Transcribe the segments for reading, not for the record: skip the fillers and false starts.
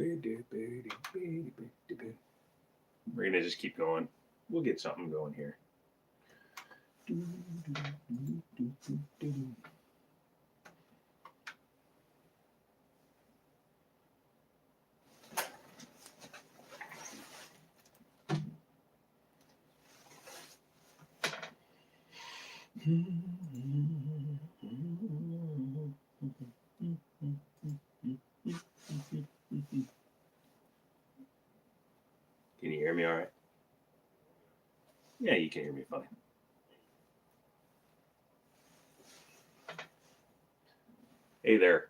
We're going to just keep going. We'll get something going here. Can you hear me all right? Yeah, you can hear me fine. Hey there,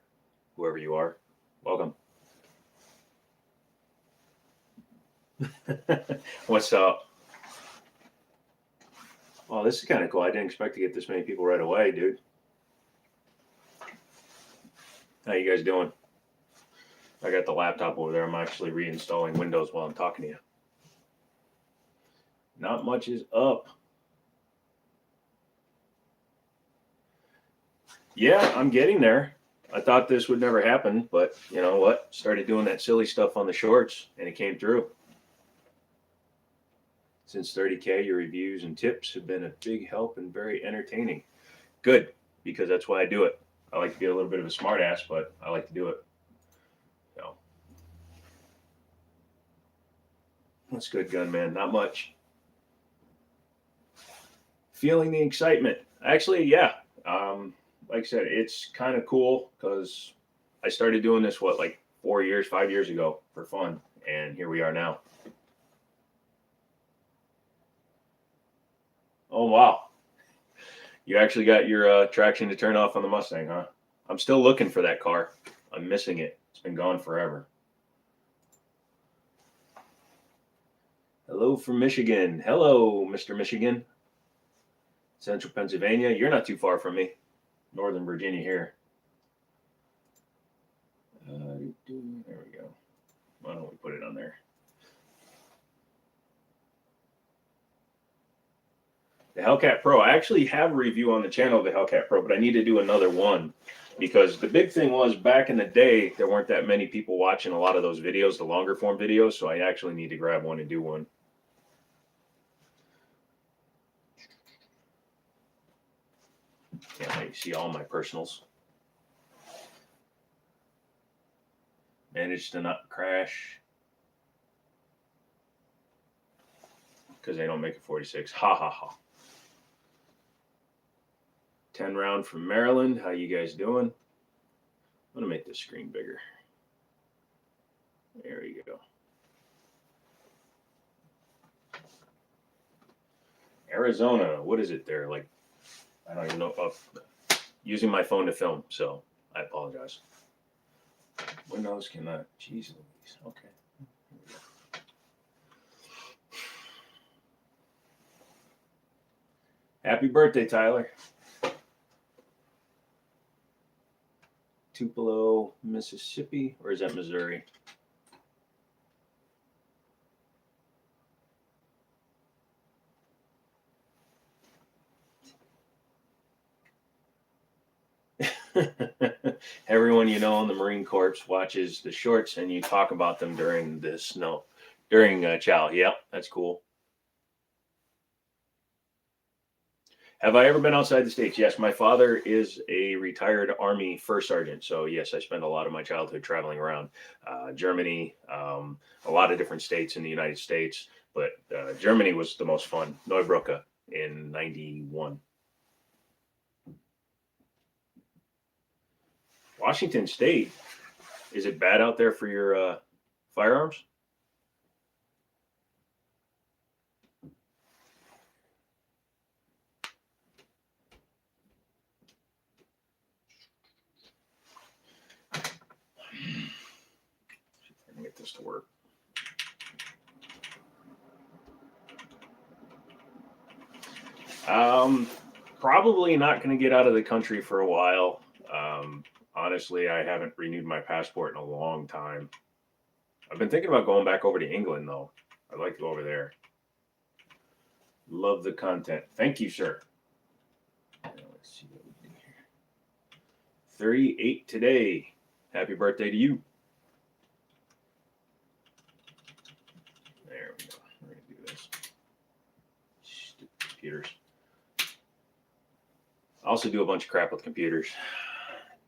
whoever you are. Welcome. What's up? Oh, this is kind of cool. I didn't expect to get this many people right away, dude. How you guys doing? I got the laptop over there. I'm actually reinstalling Windows while I'm talking to you. Not much is up. Yeah, I'm getting there. I thought this would never happen, but you know what? Started doing that silly stuff on the shorts, and it came through. Since 30K, your reviews and tips have been a big help and very entertaining. Good, because that's why I do it. I like to be a little bit of a smartass, but I like to do it. So that's good, Gunman. Not much. Feeling the excitement. Actually, yeah. Like I said, it's kind of cool because I started doing this, like 4 years, 5 years ago for fun. And here we are now. Oh, wow. You actually got your traction to turn off on the Mustang, huh? I'm still looking for that car. I'm missing it. It's been gone forever. Hello from Michigan. Hello, Mr. Michigan. Central Pennsylvania. You're not too far from me. Northern Virginia here. There we go. Why don't we put it on there? The Hellcat Pro. I actually have a review on the channel of the Hellcat Pro, but I need to do another one because the big thing was back in the day, there weren't that many people watching a lot of those videos, the longer form videos, so I actually need to grab one and do one. Can't let you see all my personals. Managed to not crash because they don't make a 46. Ha ha ha. 10 round from Maryland. How you guys doing? I'm going to make this screen bigger. There you go. Arizona. What is it there? Like, I don't even know. Using my phone to film, so I apologize. Windows cannot. Jeez Louise. Okay. Happy birthday, Tyler. Tupelo, Mississippi, or is that Missouri? Everyone you know in the Marine Corps watches the shorts, and you talk about them during the snow, during chow. Yep, that's cool. Have I ever been outside the States? Yes, my father is a retired Army first sergeant. So, yes, I spent a lot of my childhood traveling around Germany, a lot of different states in the United States. But Germany was the most fun. Neubrücke in 91. Washington State. Is it bad out there for your firearms? Get this to work. Probably not going to get out of the country for a while. Honestly, I haven't renewed my passport in a long time. I've been thinking about going back over to England, though. I'd like to go over there. Love the content. Thank you, sir. Let's see what we do here. 38 today. Happy birthday to you. computers. I also do a bunch of crap with computers.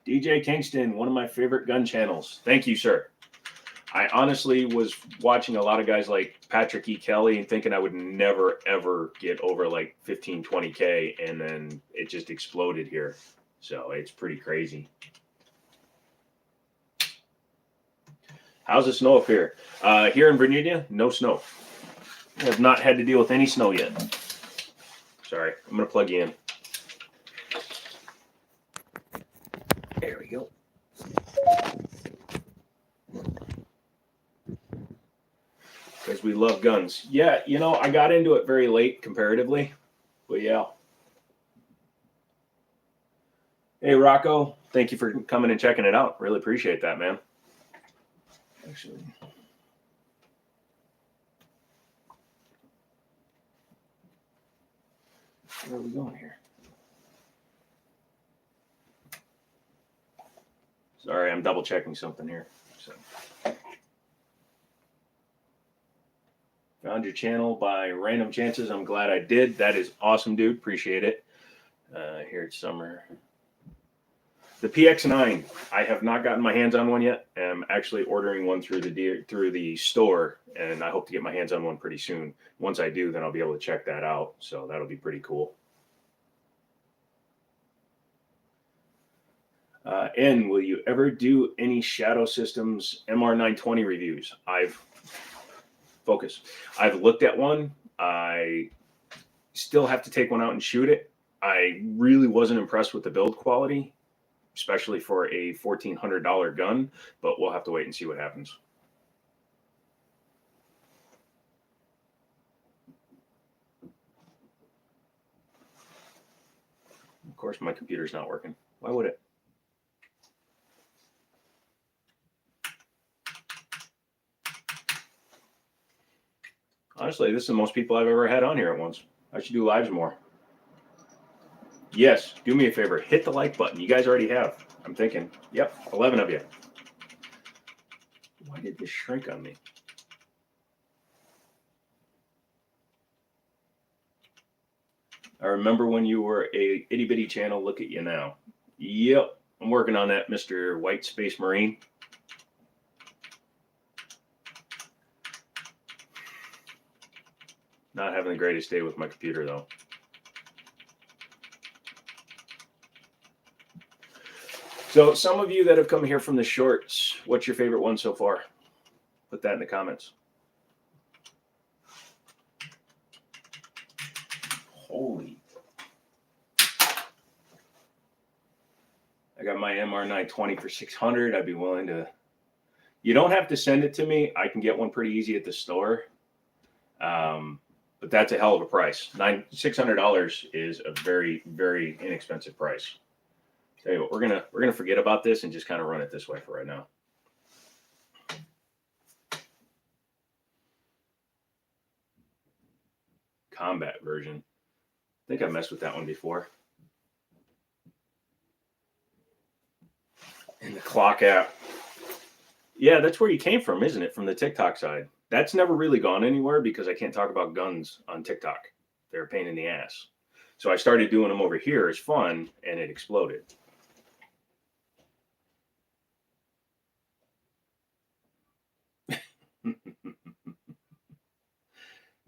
DJ Kingston, one of my favorite gun channels. Thank you, sir. I honestly was watching a lot of guys like Patrick E. Kelly and thinking I would never, ever get over like 15, 20K. And then it just exploded here. So it's pretty crazy. How's the snow up here? Here in Virginia, no snow. I have not had to deal with any snow yet. Sorry, I'm going to plug you in. There we go. Because we love guns. Yeah, you know, I got into it very late comparatively. But yeah. Hey, Rocco. Thank you for coming and checking it out. Really appreciate that, man. Actually. Where are we going here? Sorry, I'm double checking something here. So. Found your channel by random chances. I'm glad I did. That is awesome, dude. Appreciate it. Here it's summer. The PX9. I have not gotten my hands on one yet. I'm actually ordering one through the store, and I hope to get my hands on one pretty soon. Once I do, then I'll be able to check that out. So that'll be pretty cool. N, will you ever do any Shadow Systems MR920 reviews? I've looked at one. I still have to take one out and shoot it. I really wasn't impressed with the build quality, especially for a $1,400 gun, but we'll have to wait and see what happens. Of course, my computer's not working. Why would it? Honestly, this is the most people I've ever had on here at once. I should do lives more. Yes, do me a favor. Hit the like button. You guys already have. I'm thinking. Yep, 11 of you. Why did this shrink on me? I remember when you were a itty bitty channel. Look at you now. Yep, I'm working on that, Mr. White Space Marine. Not having the greatest day with my computer, though. So some of you that have come here from the shorts, what's your favorite one so far? Put that in the comments. Holy. I got my MR920 for $600. I'd be willing to. You don't have to send it to me. I can get one pretty easy at the store. But that's a hell of a price. $600 is a very, very inexpensive price. Tell you what, we're gonna forget about this and just kind of run it this way for right now. Combat version. I think I messed with that one before. And the clock app. Yeah, that's where you came from, isn't it? From the TikTok side. That's never really gone anywhere because I can't talk about guns on TikTok. They're a pain in the ass. So I started doing them over here as fun, and it exploded.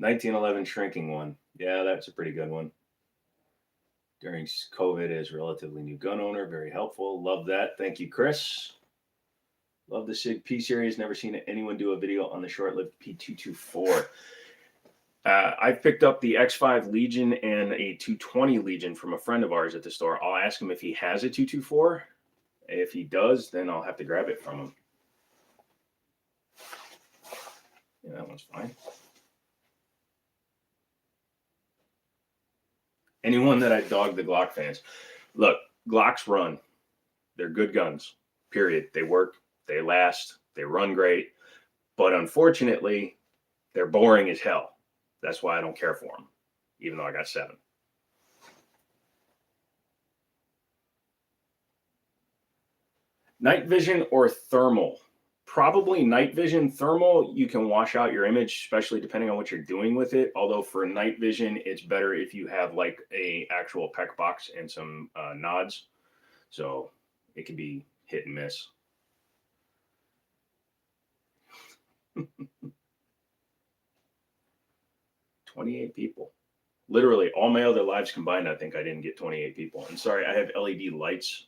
$1911 shrinking one. Yeah, that's a pretty good one. During COVID as relatively new gun owner. Very helpful. Love that. Thank you, Chris. Love the SIG P series. Never seen anyone do a video on the short-lived P224. I picked up the X5 Legion and a 220 Legion from a friend of ours at the store. I'll ask him if he has a 224. If he does, then I'll have to grab it from him. Yeah, that one's fine. Anyone that I dog the Glock fans. Look, Glocks run. They're good guns, period. They work, they last, they run great. But unfortunately, they're boring as hell. That's why I don't care for them, even though I got 7. Night vision or thermal? Probably night vision. Thermal, you can wash out your image, especially depending on what you're doing with it. Although for night vision, it's better if you have like a actual PEC box and some nods. So it can be hit and miss. 28 people. Literally all my other lives combined, I think I didn't get 28 people. And sorry, I have LED lights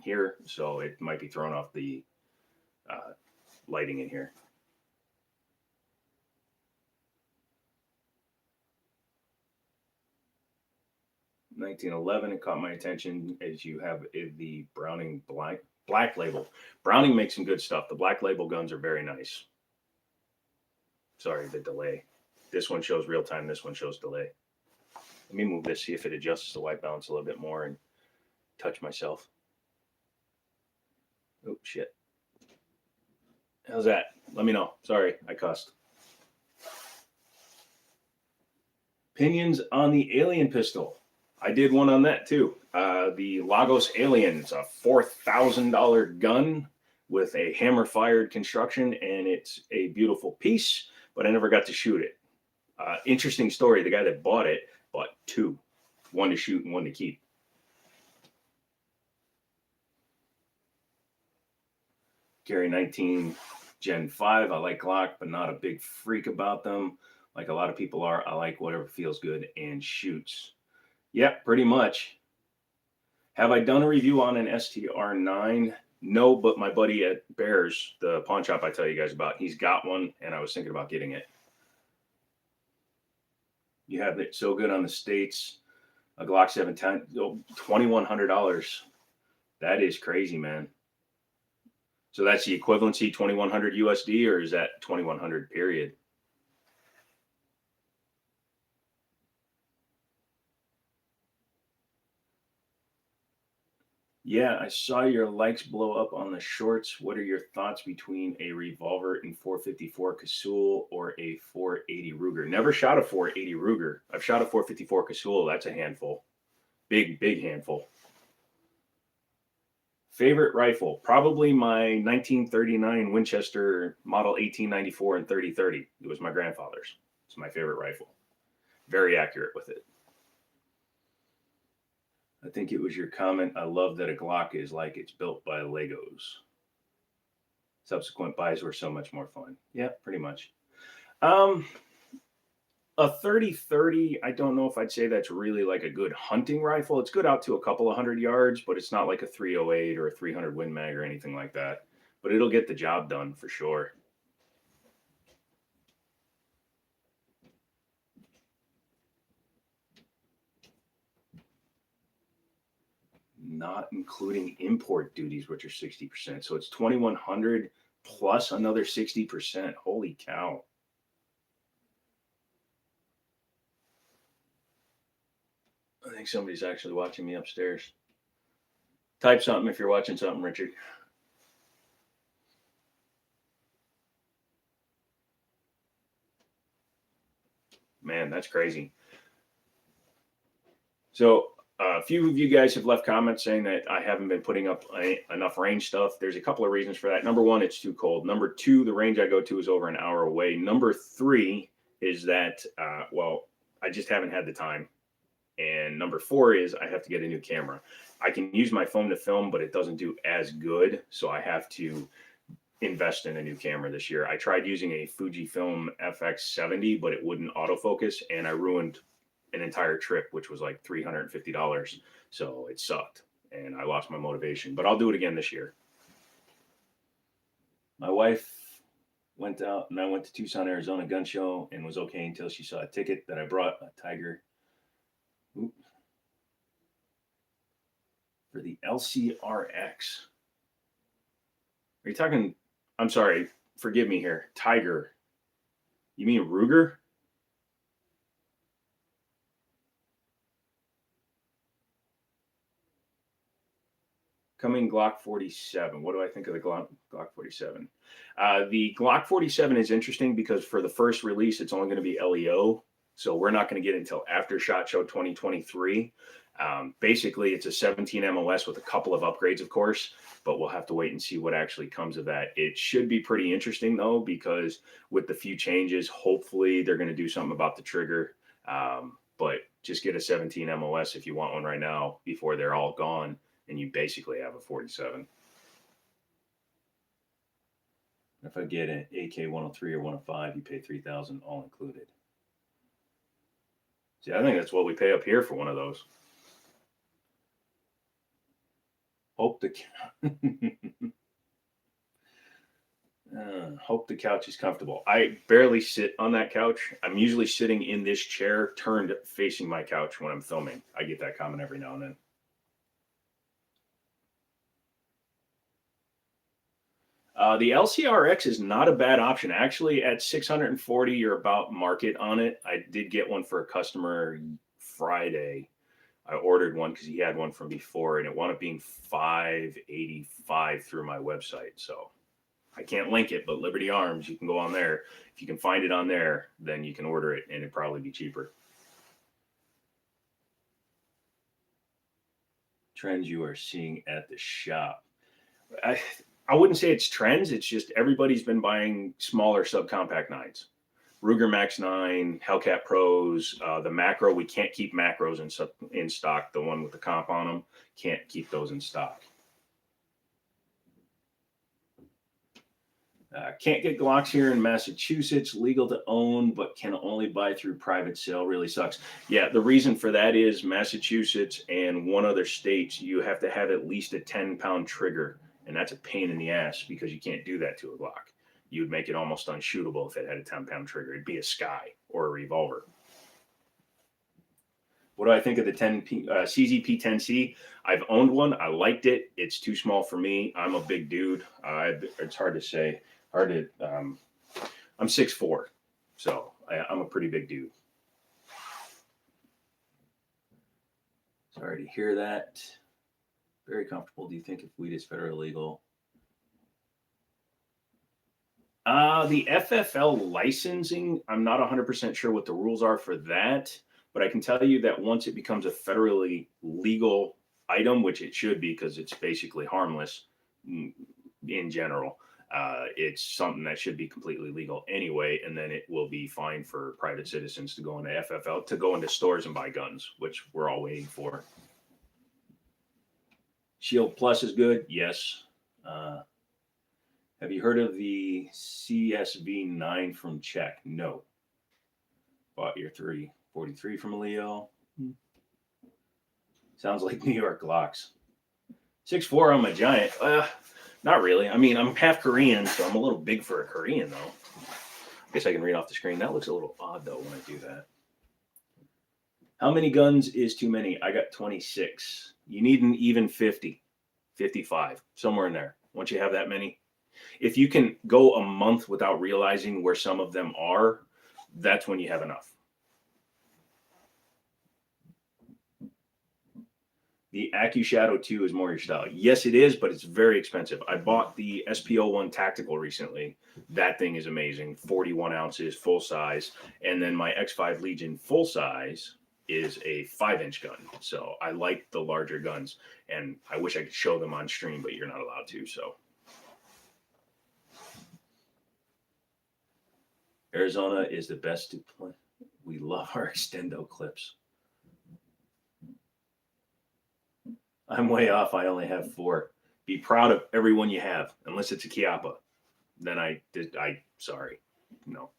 here, so it might be throwing off the lighting in here. $1911, it caught my attention as you have the Browning black label. Browning makes some good stuff. The black label guns are very nice. Sorry, the delay. This one shows real time. This one shows delay. Let me move this, see if it adjusts the white balance a little bit more and touch myself. Oh, shit. How's that? Let me know. Sorry, I cussed. Opinions on the Alien pistol. I did one on that too. The Lagos Alien. It's a $4,000 gun with a hammer-fired construction, and it's a beautiful piece, but I never got to shoot it. Interesting story. The guy that bought it bought two. One to shoot and one to keep. Carry 19 Gen 5. I like Glock, but not a big freak about them. Like a lot of people are. I like whatever feels good and shoots. Yep, pretty much. Have I done a review on an STR9? No, but my buddy at Bears, the pawn shop I tell you guys about, he's got one, and I was thinking about getting it. You have it so good on the States. A Glock 710, $2,100. That is crazy, man. So that's the equivalency, 2,100 USD, or is that 2,100 period? Yeah, I saw your likes blow up on the shorts. What are your thoughts between a revolver in 454 Casull or a 480 Ruger? Never shot a 480 Ruger. I've shot a 454 Casull. That's a handful. Big, big handful. Favorite rifle? Probably my 1939 Winchester Model 1894 and 3030. It was my grandfather's. It's my favorite rifle. Very accurate with it. I think it was your comment. I love that a Glock is like it's built by Legos. Subsequent buys were so much more fun. Yeah, pretty much. A 30-30, I don't know if I'd say that's really like a good hunting rifle. It's good out to a couple of 100 yards, but it's not like a 308 or a 300 Win Mag or anything like that. But it'll get the job done for sure. Not including import duties, which are 60%. So it's 2,100 plus another 60%. Holy cow. I think somebody's actually watching me upstairs. Type something if you're watching something, Richard. Man, that's crazy. So a few of you guys have left comments saying that I haven't been putting up enough range stuff. There's a couple of reasons for that. Number one, it's too cold. Number two, the range I go to is over an hour away. Number three is that, I just haven't had the time. And number four is I have to get a new camera. I can use my phone to film, but it doesn't do as good. So I have to invest in a new camera this year. I tried using a Fujifilm FX70, but it wouldn't autofocus, and I ruined an entire trip, which was like $350. So it sucked, and I lost my motivation. But I'll do it again this year. My wife went out, and I went to Tucson, Arizona gun show, and was okay until she saw a ticket that I brought, a Tiger. Oops. For the LCRX. Are you talking? I'm sorry, forgive me here. Tiger. You mean Ruger? Coming Glock 47. What do I think of the Glock 47? The Glock 47 is interesting because for the first release, it's only going to be LEO. So we're not going to get until after SHOT Show 2023. Basically, it's a 17 MOS with a couple of upgrades, of course, but we'll have to wait and see what actually comes of that. It should be pretty interesting, though, because with the few changes, hopefully they're going to do something about the trigger. But just get a 17 MOS if you want one right now before they're all gone, and you basically have a 47. If I get an AK 103 or 105, you pay $3,000 all included. See, I think that's what we pay up here for one of those. Hope the hope the couch is comfortable. I barely sit on that couch. I'm usually sitting in this chair turned facing my couch when I'm filming. I get that comment every now and then. The LCRX is not a bad option. Actually, at 640, you're about market on it. I did get one for a customer Friday. I ordered one because he had one from before, and it wound up being $585 through my website. So I can't link it, but Liberty Arms, you can go on there. If you can find it on there, then you can order it, and it'd probably be cheaper. Trends you are seeing at the shop. I wouldn't say it's trends. It's just everybody's been buying smaller subcompact nines. Ruger Max 9, Hellcat Pros, the macro. We can't keep macros in stock. The one with the comp on them, can't keep those in stock. Can't get Glocks here in Massachusetts. Legal to own, but can only buy through private sale. Really sucks. Yeah, the reason for that is Massachusetts and one other state, you have to have at least a 10-pound trigger. And that's a pain in the ass because you can't do that to a Glock. You would make it almost unshootable if it had a 10-pound trigger. It'd be a Sky or a revolver. What do I think of the CZP-10C? I've owned one. I liked it. It's too small for me. I'm a big dude. It's hard to say. I'm 6'4", so I'm a pretty big dude. Sorry to hear that. Very comfortable. Do you think if weed is federally legal? The FFL licensing, I'm not 100% sure what the rules are for that, but I can tell you that once it becomes a federally legal item, which it should be because it's basically harmless in general, it's something that should be completely legal anyway, and then it will be fine for private citizens to go into FFL, to go into stores and buy guns, which we're all waiting for. Shield Plus is good. Yes. Have you heard of the CSV9 from Czech? No. Bought your 343 from Leo. Sounds like New York Glocks. 6'4", I'm a giant. Not really. I mean, I'm half Korean, so I'm a little big for a Korean, though. I guess I can read off the screen. That looks a little odd, though, when I do that. How many guns is too many? I got 26. You need an even 50, 55, somewhere in there. Once you have that many. If you can go a month without realizing where some of them are, that's when you have enough. The AccuShadow 2 is more your style. Yes, it is, but it's very expensive. I bought the SP01 Tactical recently. That thing is amazing. 41 ounces, full size. And then my X5 Legion full size is a 5-inch gun. So I like the larger guns. And I wish I could show them on stream, but you're not allowed to, so. Arizona is the best to play. We love our extendo clips. I'm way off. I only have 4. Be proud of everyone you have, unless it's a Chiappa. Then sorry. No.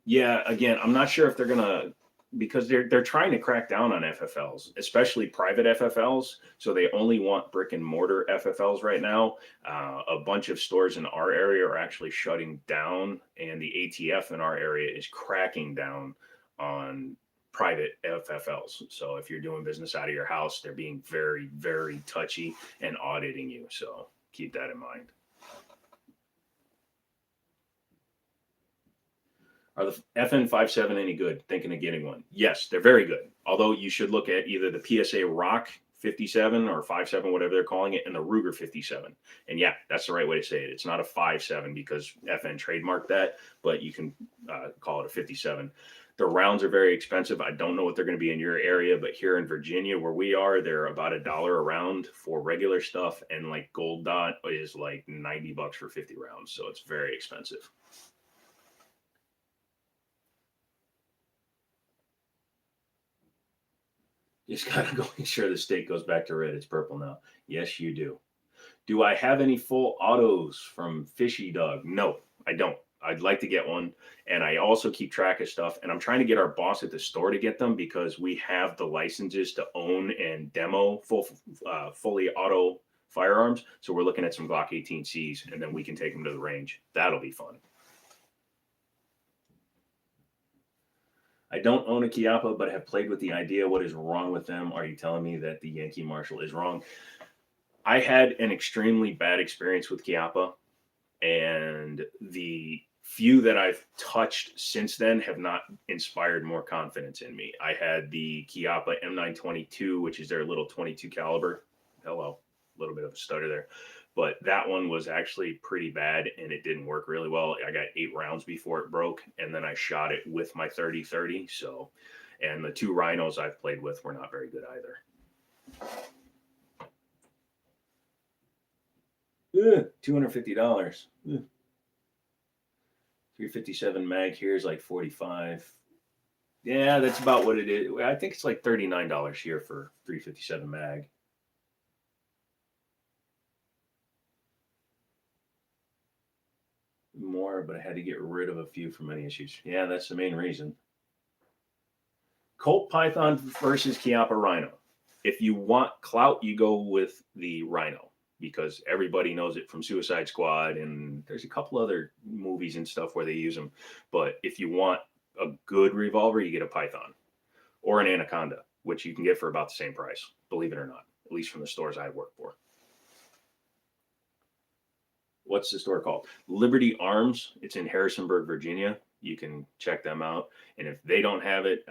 Yeah, again, I'm not sure if they're gonna, because they're trying to crack down on FFLs, especially private FFLs. So they only want brick and mortar FFLs right now. A bunch of stores in our area are actually shutting down, and the ATF in our area is cracking down on private FFLs. So if you're doing business out of your house, they're being very, very touchy and auditing you. So keep that in mind. Are the FN57 any good? Thinking of getting one. Yes, they're very good. Although you should look at either the PSA Rock 57 or 57, whatever they're calling it, and the Ruger 57. And yeah, that's the right way to say it. It's not a 57 because FN trademarked that, but you can call it a 57. The rounds are very expensive. I don't know what they're going to be in your area, but here in Virginia, where we are, they're about $1 a round for regular stuff, and like Gold Dot is like $90 for 50 rounds, so it's very expensive. Just gotta go make sure the state goes back to red. It's purple now. Yes, you do. Do I have any full autos from Fishy Dog? No, I don't. I'd like to get one. And I also keep track of stuff. And I'm trying to get our boss at the store to get them because we have the licenses to own and demo fully auto firearms. So we're looking at some Glock 18Cs, and then we can take them to the range. That'll be fun. I don't own a Chiappa, but have played with the idea. What is wrong with them? Are you telling me that the Yankee Marshal is wrong? I had an extremely bad experience with Chiappa, and the few that I've touched since then have not inspired more confidence in me. I had the Chiappa M922, which is their little 22 caliber. Hello, a little bit of a stutter there. But that one was actually pretty bad, and it didn't work really well. I got 8 rounds before it broke, and then I shot it with my 30-30. So, and the 2 rhinos I've played with were not very good either. $250. 357 mag here is like 45. Yeah, that's about what it is. I think it's like $39 here for 357 mag. More, but I had to get rid of a few for many issues. Yeah, that's the main reason. Colt Python versus Chiappa Rhino. If you want clout, you go with the Rhino because everybody knows it from Suicide Squad, and there's a couple other movies and stuff where they use them. But if you want a good revolver, you get a Python or an Anaconda, which you can get for about the same price, believe it or not, at least from the stores I work for. What's the store called? Liberty Arms. It's in Harrisonburg, Virginia. You can check them out. And if they don't have it,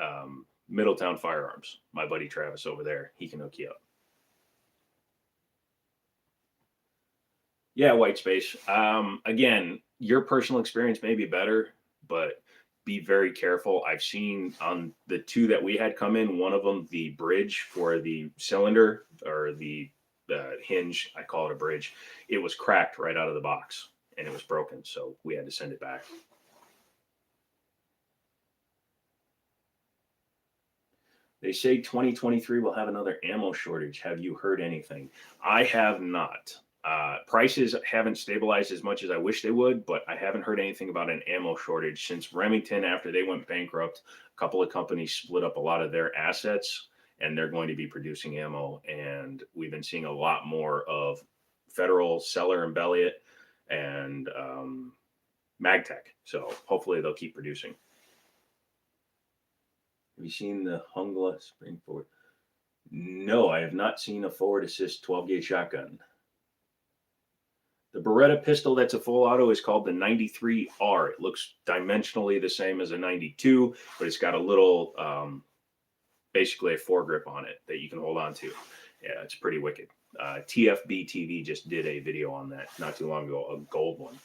Middletown Firearms. My buddy Travis over there, he can hook you up. Yeah, white space. Again, your personal experience may be better, but be very careful. I've seen on the 2 that we had come in, one of them, the bridge for the cylinder or the hinge, I call it a bridge, it was cracked right out of the box and it was broken. So we had to send it back. They say 2023 will have another ammo shortage. Have you heard anything? I have not. Prices haven't stabilized as much as I wish they would, but I haven't heard anything about an ammo shortage since Remington, after they went bankrupt. A couple of companies split up a lot of their assets, and they're going to be producing ammo. And we've been seeing a lot more of Federal, Seller and Belliot, and Magtech. So hopefully they'll keep producing. Have you seen the Hungla spring forward? No, I have not seen a forward assist 12 gauge shotgun. The Beretta pistol that's a full auto is called the 93R. It looks dimensionally the same as a 92, but it's got a little, basically a foregrip on it that you can hold on to. Yeah, it's pretty wicked. TFB TV just did a video on that not too long ago, a gold one.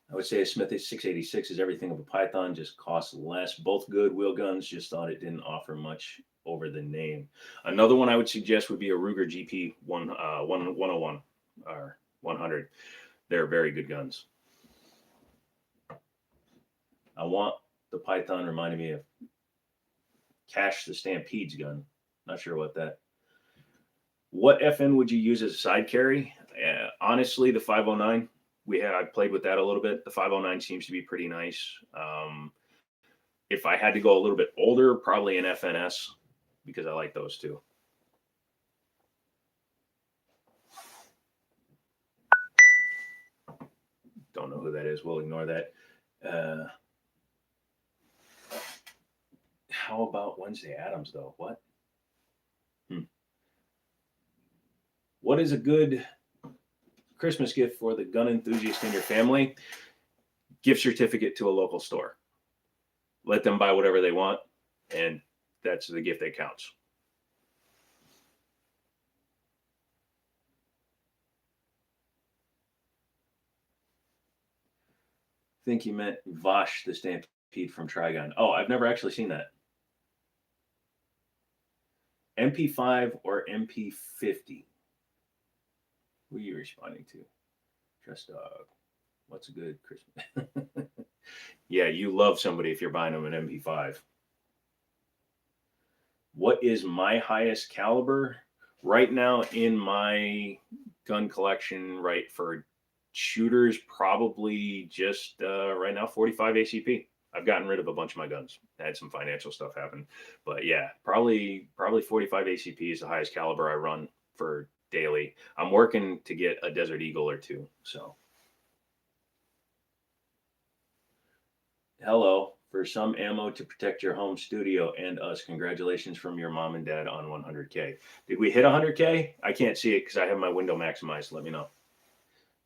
I would say a Smith 686 is everything of a Python, just costs less. Both good wheel guns, just thought it didn't offer much over the name. Another one I would suggest would be a Ruger GP 101 or 100. They're very good guns. I want the Python reminding me of Cash the Stampede's gun. Not sure what that. What FN would you use as a side carry? Honestly, the 509. I played with that a little bit. The 509 seems to be pretty nice. If I had to go a little bit older, probably an FNS because I like those too. Don't know who that is. We'll ignore that. How about Wednesday Addams though? What? What is a good Christmas gift for the gun enthusiast in your family? Gift certificate to a local store. Let them buy whatever they want, and that's the gift that counts. Think he meant Vosh the Stampede from Trigon. Oh, I've never actually seen that. MP5 or MP50? Who are you responding to? Trust dog. What's a good Christmas? Yeah, you love somebody if you're buying them an MP5. What is my highest caliber? Right now in my gun collection, right, for shooters, probably just right now 45 ACP. I've gotten rid of a bunch of my guns. I had some financial stuff happen, but yeah, probably 45 ACP is the highest caliber I run for daily. I'm working to get a Desert Eagle or two. So hello, for some ammo to protect your home studio and us. Congratulations from your mom and dad on 100K. Did we hit 100K? I can't see it because I have my window maximized. Let me know.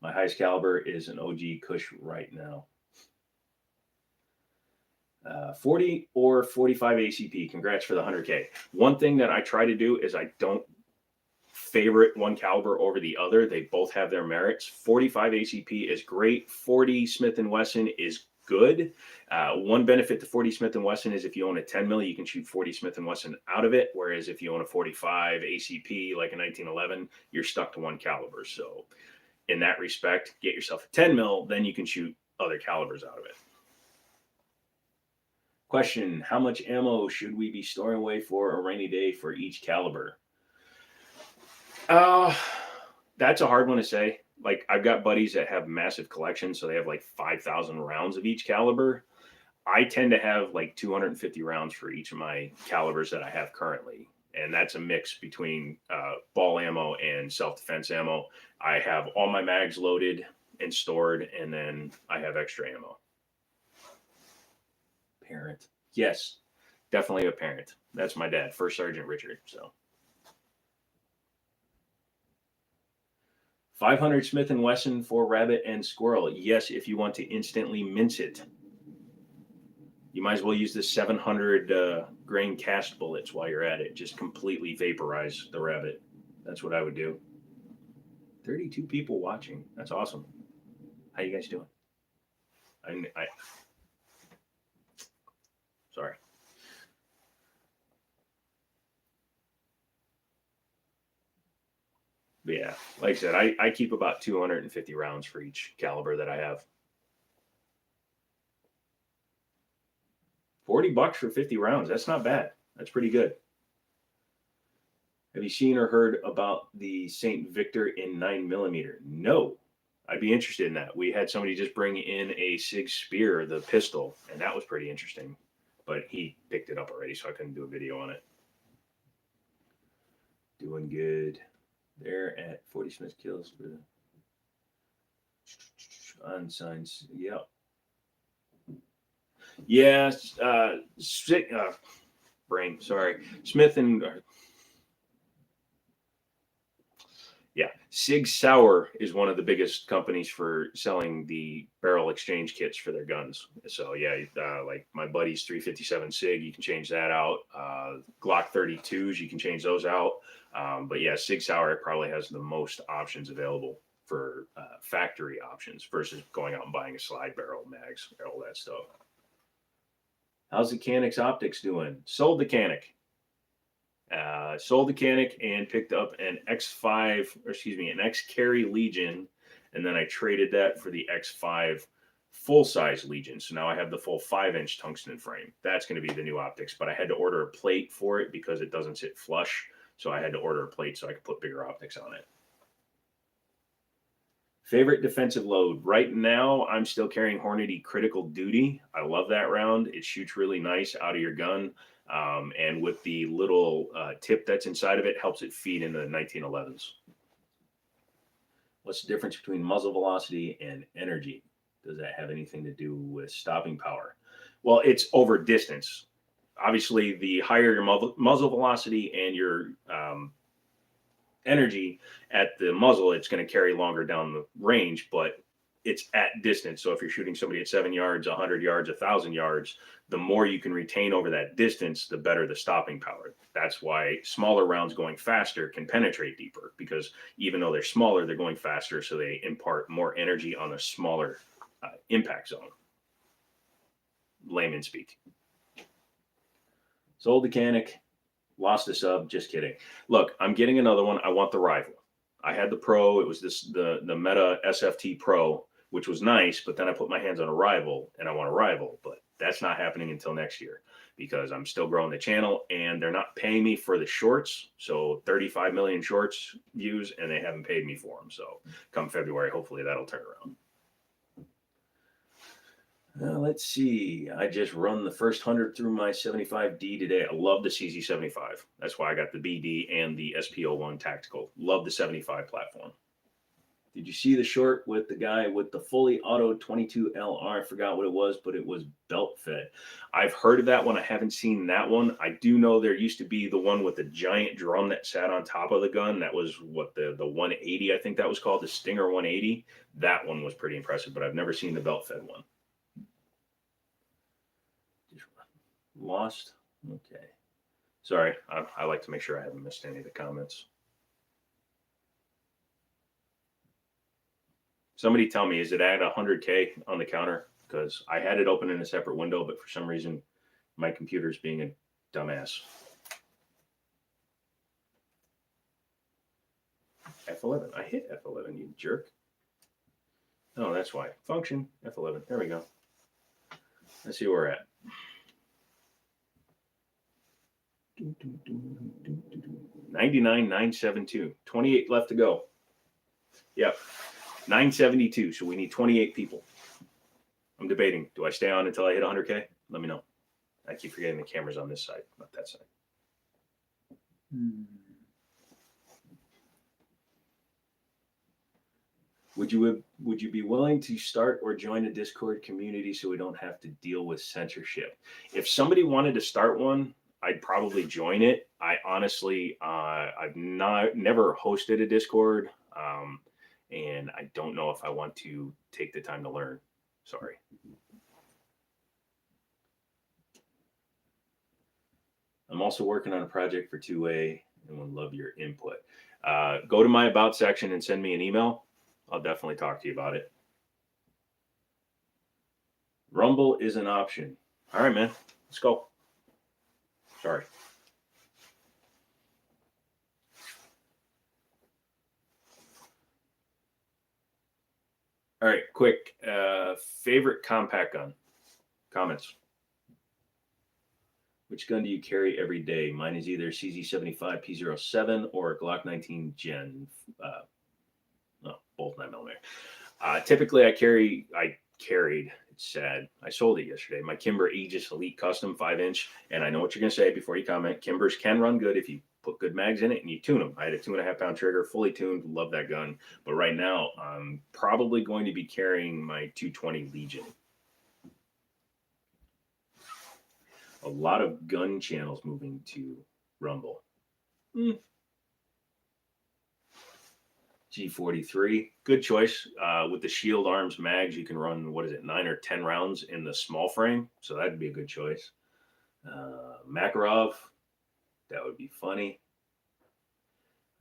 My highest caliber is an OG Kush right now. 40 or 45 ACP. Congrats for the 100K. One thing that I try to do is I don't favorite one caliber over the other. They both have their merits. 45 ACP is great. 40 Smith & Wesson is good. One benefit to 40 Smith & Wesson is if you own a 10 mil, you can shoot 40 Smith & Wesson out of it. Whereas if you own a 45 ACP, like a 1911, you're stuck to one caliber. So in that respect, get yourself a 10 mil, then you can shoot other calibers out of it. Question, how much ammo should we be storing away for a rainy day for each caliber? That's a hard one to say. Like, I've got buddies that have massive collections, so they have like 5,000 rounds of each caliber. I tend to have like 250 rounds for each of my calibers that I have currently. And that's a mix between ball ammo and self-defense ammo. I have all my mags loaded and stored, and then I have extra ammo. Parent. Yes, definitely a parent. That's my dad, First Sergeant Richard. So 500 Smith & Wesson for rabbit and squirrel. Yes, if you want to instantly mince it. You might as well use the 700 grain cast bullets while you're at it. Just completely vaporize the rabbit. That's what I would do. 32 people watching. That's awesome. How you guys doing? Sorry. But yeah, like I said, I keep about 250 rounds for each caliber that I have. $40 for 50 rounds. That's not bad. That's pretty good. Have you seen or heard about the St. Victor in 9mm? No. I'd be interested in that. We had somebody just bring in a Sig Spear, the pistol, and that was pretty interesting. But he picked it up already, so I couldn't do a video on it. Doing good. They're at 40 Smith kills for the unsigned. Yep. Yeah. Brain. Sorry. Smith and. Yeah, Sig Sauer is one of the biggest companies for selling the barrel exchange kits for their guns. So yeah, like my buddy's 357 Sig, you can change that out. Glock 32s, you can change those out. But yeah, Sig Sauer probably has the most options available for factory options versus going out and buying a slide barrel, mags, all that stuff. How's the Canik optics doing? Sold the Canik. Sold the Canik and picked up an an X-Carry Legion, and then I traded that for the X5 full-size Legion. So now I have the full 5-inch tungsten frame. That's going to be the new optics, but I had to order a plate for it because it doesn't sit flush. So I had to order a plate so I could put bigger optics on it. Favorite defensive load? Right now, I'm still carrying Hornady Critical Duty. I love that round. It shoots really nice out of your gun. And with the little tip that's inside of it, helps it feed into the 1911s. What's the difference between muzzle velocity and energy? Does that have anything to do with stopping power? Well, it's over distance. Obviously, the higher your muzzle velocity and your energy at the muzzle, it's going to carry longer down the range, but it's at distance. So if you're shooting somebody at 7 yards, 100 yards, 1,000 yards, the more you can retain over that distance, the better the stopping power. That's why smaller rounds going faster can penetrate deeper, because even though they're smaller, they're going faster, so they impart more energy on a smaller impact zone. layman speak. Sold the Canic, lost a sub. Just kidding. Look, I'm getting another one. I want the rival. I had the Pro. It was the Meta SFT Pro, which was nice, but then I put my hands on a rival, and I want a rival, but that's not happening until next year because I'm still growing the channel, and they're not paying me for the shorts. So 35 million shorts views, and they haven't paid me for them. So come February, hopefully that'll turn around. Let's see. I just run the first 100 through my 75D today. I love the CZ75. That's why I got the BD and the SP01 Tactical. Love the 75 platform. Did you see the short with the guy with the fully auto 22LR? I forgot what it was, but it was belt fed. I've heard of that one. I haven't seen that one. I do know there used to be the one with the giant drum that sat on top of the gun. That was what the 180, I think that was called, the Stinger 180. That one was pretty impressive, but I've never seen the belt fed one. Lost. Okay. Sorry. I like to make sure I haven't missed any of the comments. Somebody tell me, is it at 100K on the counter? Because I had it open in a separate window, but for some reason, my computer's being a dumbass. F11. I hit F11, you jerk. Oh, that's why. Function, F11. There we go. Let's see where we're at. 99,972. 28 left to go. Yep. 972. So we need 28 people. I'm debating. Do I stay on until I hit 100K? Let me know. I keep forgetting the camera's on this side, not that side. Would you be willing to start or join a Discord community so we don't have to deal with censorship? If somebody wanted to start one, I'd probably join it. I honestly, I've never hosted a Discord, and I don't know if I want to take the time to learn. Sorry. I'm also working on a project for 2A and would love your input. Go to my About section and send me an email. I'll definitely talk to you about it. Rumble is an option. All right, man. Let's go. Sorry. All right, quick. Favorite compact gun? Comments. Which gun do you carry every day? Mine is either CZ75 P07 or Glock 19 Gen. Both 9mm. Typically, I carried. It's sad. I sold it yesterday. My Kimber Aegis Elite Custom 5-inch, and I know what you're gonna say before you comment. Kimbers can run good if you put good mags in it and you tune them. I had a 2.5 pound trigger, fully tuned. Love that gun. But right now, I'm probably going to be carrying my 220 Legion. A lot of gun channels moving to Rumble. G43, good choice. With the Shield Arms mags, you can run, 9 or 10 rounds in the small frame. So that'd be a good choice. Makarov, that would be funny.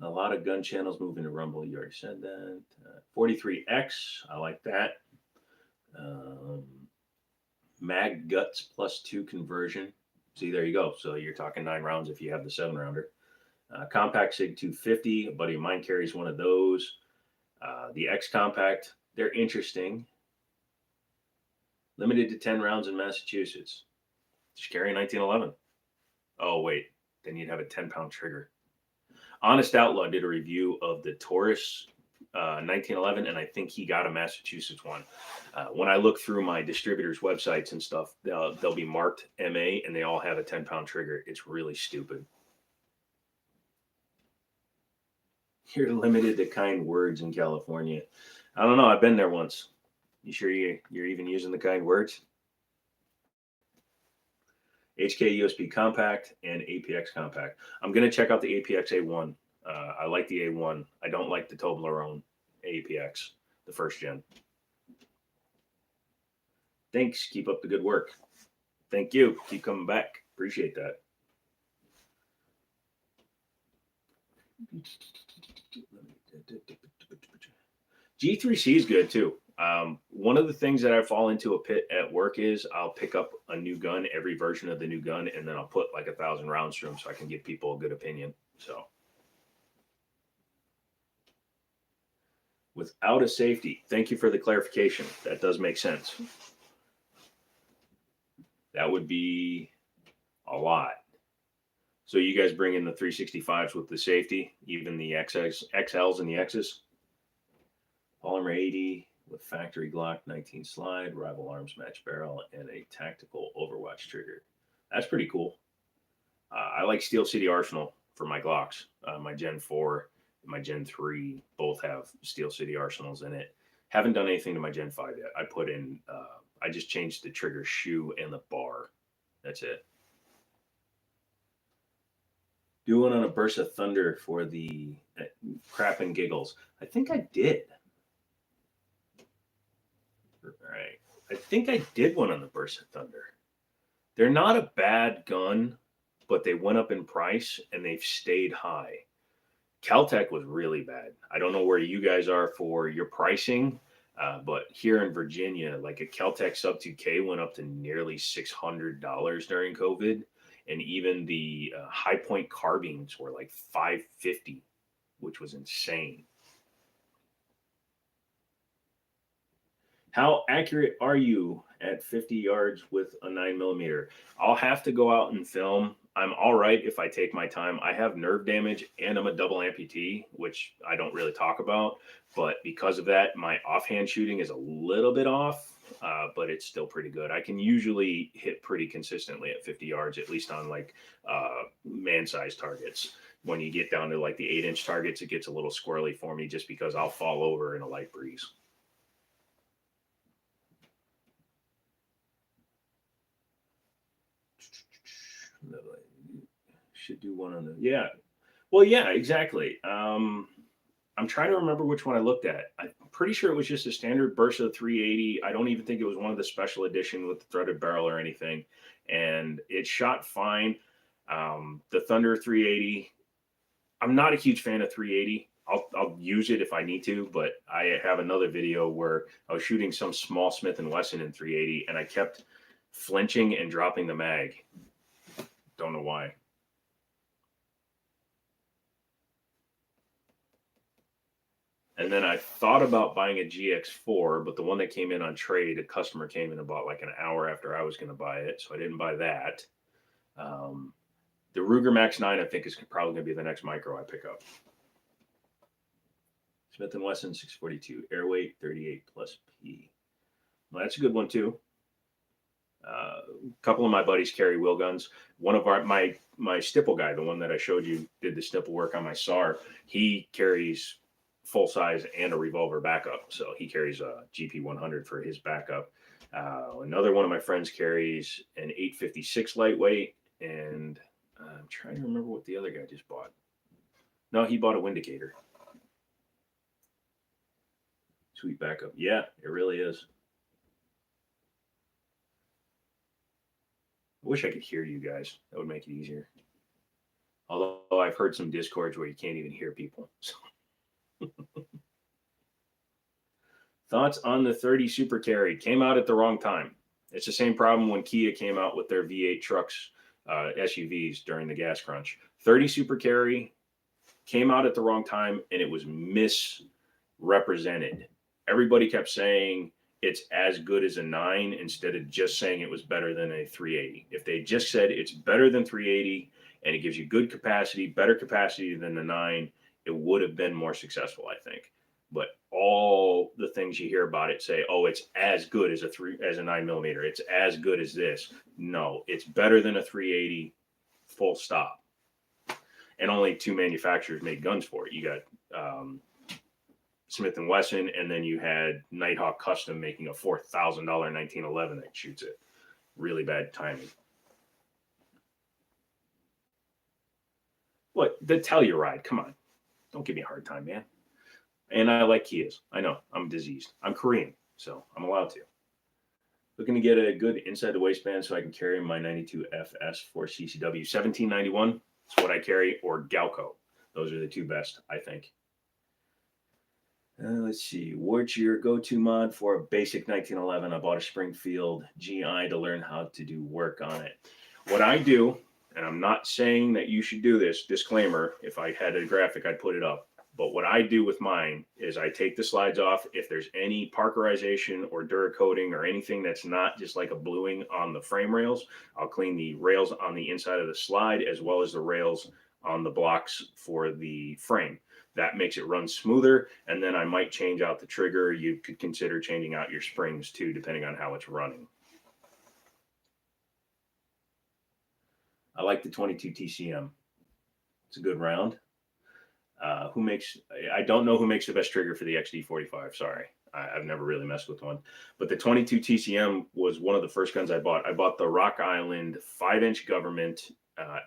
A lot of gun channels moving to Rumble. You already said that. 43X, I like that. Mag Guts +2 conversion. See, there you go. So you're talking 9 rounds if you have the 7-rounder. Compact Sig 250. A buddy of mine carries one of those. The X Compact, they're interesting. Limited to 10 rounds in Massachusetts. Just carry a 1911. Oh, wait. Then you'd have a 10-pound trigger. Honest Outlaw did a review of the Taurus 1911, and I think he got a Massachusetts one. When I look through my distributors' websites and stuff, they'll be marked MA, and they all have a 10-pound trigger. It's really stupid. You're limited to kind words in California. I don't know. I've been there once. You sure you're even using the kind words? HK USB Compact and APX Compact. I'm going to check out the APX A1. I like the A1. I don't like the Toblerone APX, the first gen. Thanks. Keep up the good work. Thank you. Keep coming back. Appreciate that. G3C is good too. One of the things that I fall into a pit at work is I'll pick up a new gun, every version of the new gun, and then I'll put like 1,000 rounds through them so I can give people a good opinion. So without a safety, thank you for the clarification. That does make sense. That would be a lot. So you guys bring in the 365s with the safety, even the XLs and the X's. Polymer 80 with factory Glock 19 slide, rival arms match barrel, and a tactical Overwatch trigger. That's pretty cool. I like Steel City Arsenal for my Glocks. My Gen 4 and my Gen 3 both have Steel City Arsenals in it. Haven't done anything to my Gen 5 yet. I just changed the trigger shoe and the bar. That's it. Do one on a burst of thunder for the crap and giggles. I think I did. All right. I think I did one on the burst of thunder. They're not a bad gun, but they went up in price and they've stayed high. Caltech was really bad. I don't know where you guys are for your pricing, but here in Virginia, like a Caltech Sub 2K went up to nearly $600 during COVID. And even the high point carbines were like $550, which was insane. How accurate are you at 50 yards with a 9mm? I'll have to go out and film. I'm all right if I take my time. I have nerve damage and I'm a double amputee, which I don't really talk about. But because of that, my offhand shooting is a little bit off, but it's still pretty good. I can usually hit pretty consistently at 50 yards, at least on like man-sized targets. When you get down to like the 8-inch targets, it gets a little squirrely for me just because I'll fall over in a light breeze. Should do one on the, yeah. Well, yeah, exactly. I'm trying to remember which one I looked at. I'm pretty sure it was just a standard Bursa 380. I don't even think it was one of the special edition with the threaded barrel or anything. And it shot fine. The Thunder 380, I'm not a huge fan of 380. I'll use it if I need to, but I have another video where I was shooting some small Smith & Wesson in 380 and I kept flinching and dropping the mag. Don't know why. And then I thought about buying a GX4, but the one that came in on trade, a customer came in about like an hour after I was going to buy it, so I didn't buy that. The Ruger Max 9, I think, is probably going to be the next micro I pick up. Smith & Wesson 642, Airweight 38 plus P. Well, that's a good one too. A couple of my buddies carry wheel guns. One of my stipple guy, the one that I showed you did the stipple work on my SAR, he carries full size and a revolver backup. So he carries a GP 100 for his backup. Another one of my friends carries an 856 lightweight, and I'm trying to remember what the other guy just bought. No, he bought a Windicator. Sweet backup. Yeah, it really is. I wish I could hear you guys. That would make it easier. Although I've heard some Discords where you can't even hear people. So. Thoughts on the 30 Super Carry? Came out at the wrong time. It's the same problem when Kia came out with their V8 trucks, SUVs during the gas crunch. 30 Super Carry came out at the wrong time and it was misrepresented. Everybody kept saying it's as good as a 9 instead of just saying it was better than a 380. If they just said it's better than 380 and it gives you good capacity, better capacity than the 9, it would have been more successful, I think. But all the things you hear about it say, oh, it's as good as a 9mm. It's as good as this. No, it's better than a 380, full stop. And only 2 manufacturers made guns for it. You got Smith & Wesson, and then you had Nighthawk Custom making a $4,000 1911 that shoots it. Really bad timing. What? The Telluride, come on. Don't give me a hard time, man. And I like Kias. I know, I'm diseased. I'm Korean, so I'm allowed to. Looking to get a good inside the waistband so I can carry my 92 FS for CCW. 1791 is what I carry, or Galco. Those are the two best, I think. Let's see. What's your go-to mod for a basic 1911? I bought a Springfield GI to learn how to do work on it. What I do, and I'm not saying that you should do this, disclaimer, if I had a graphic, I'd put it up. But what I do with mine is I take the slides off. If there's any parkerization or Duracoating or anything that's not just like a bluing on the frame rails, I'll clean the rails on the inside of the slide as well as the rails on the blocks for the frame. That makes it run smoother, and then I might change out the trigger. You could consider changing out your springs too, depending on how it's running. I like the 22 TCM. It's a good round. I don't know who makes the best trigger for the XD45. Sorry, I've never really messed with one. But the 22 TCM was one of the first guns I bought. I bought the Rock Island 5-inch Government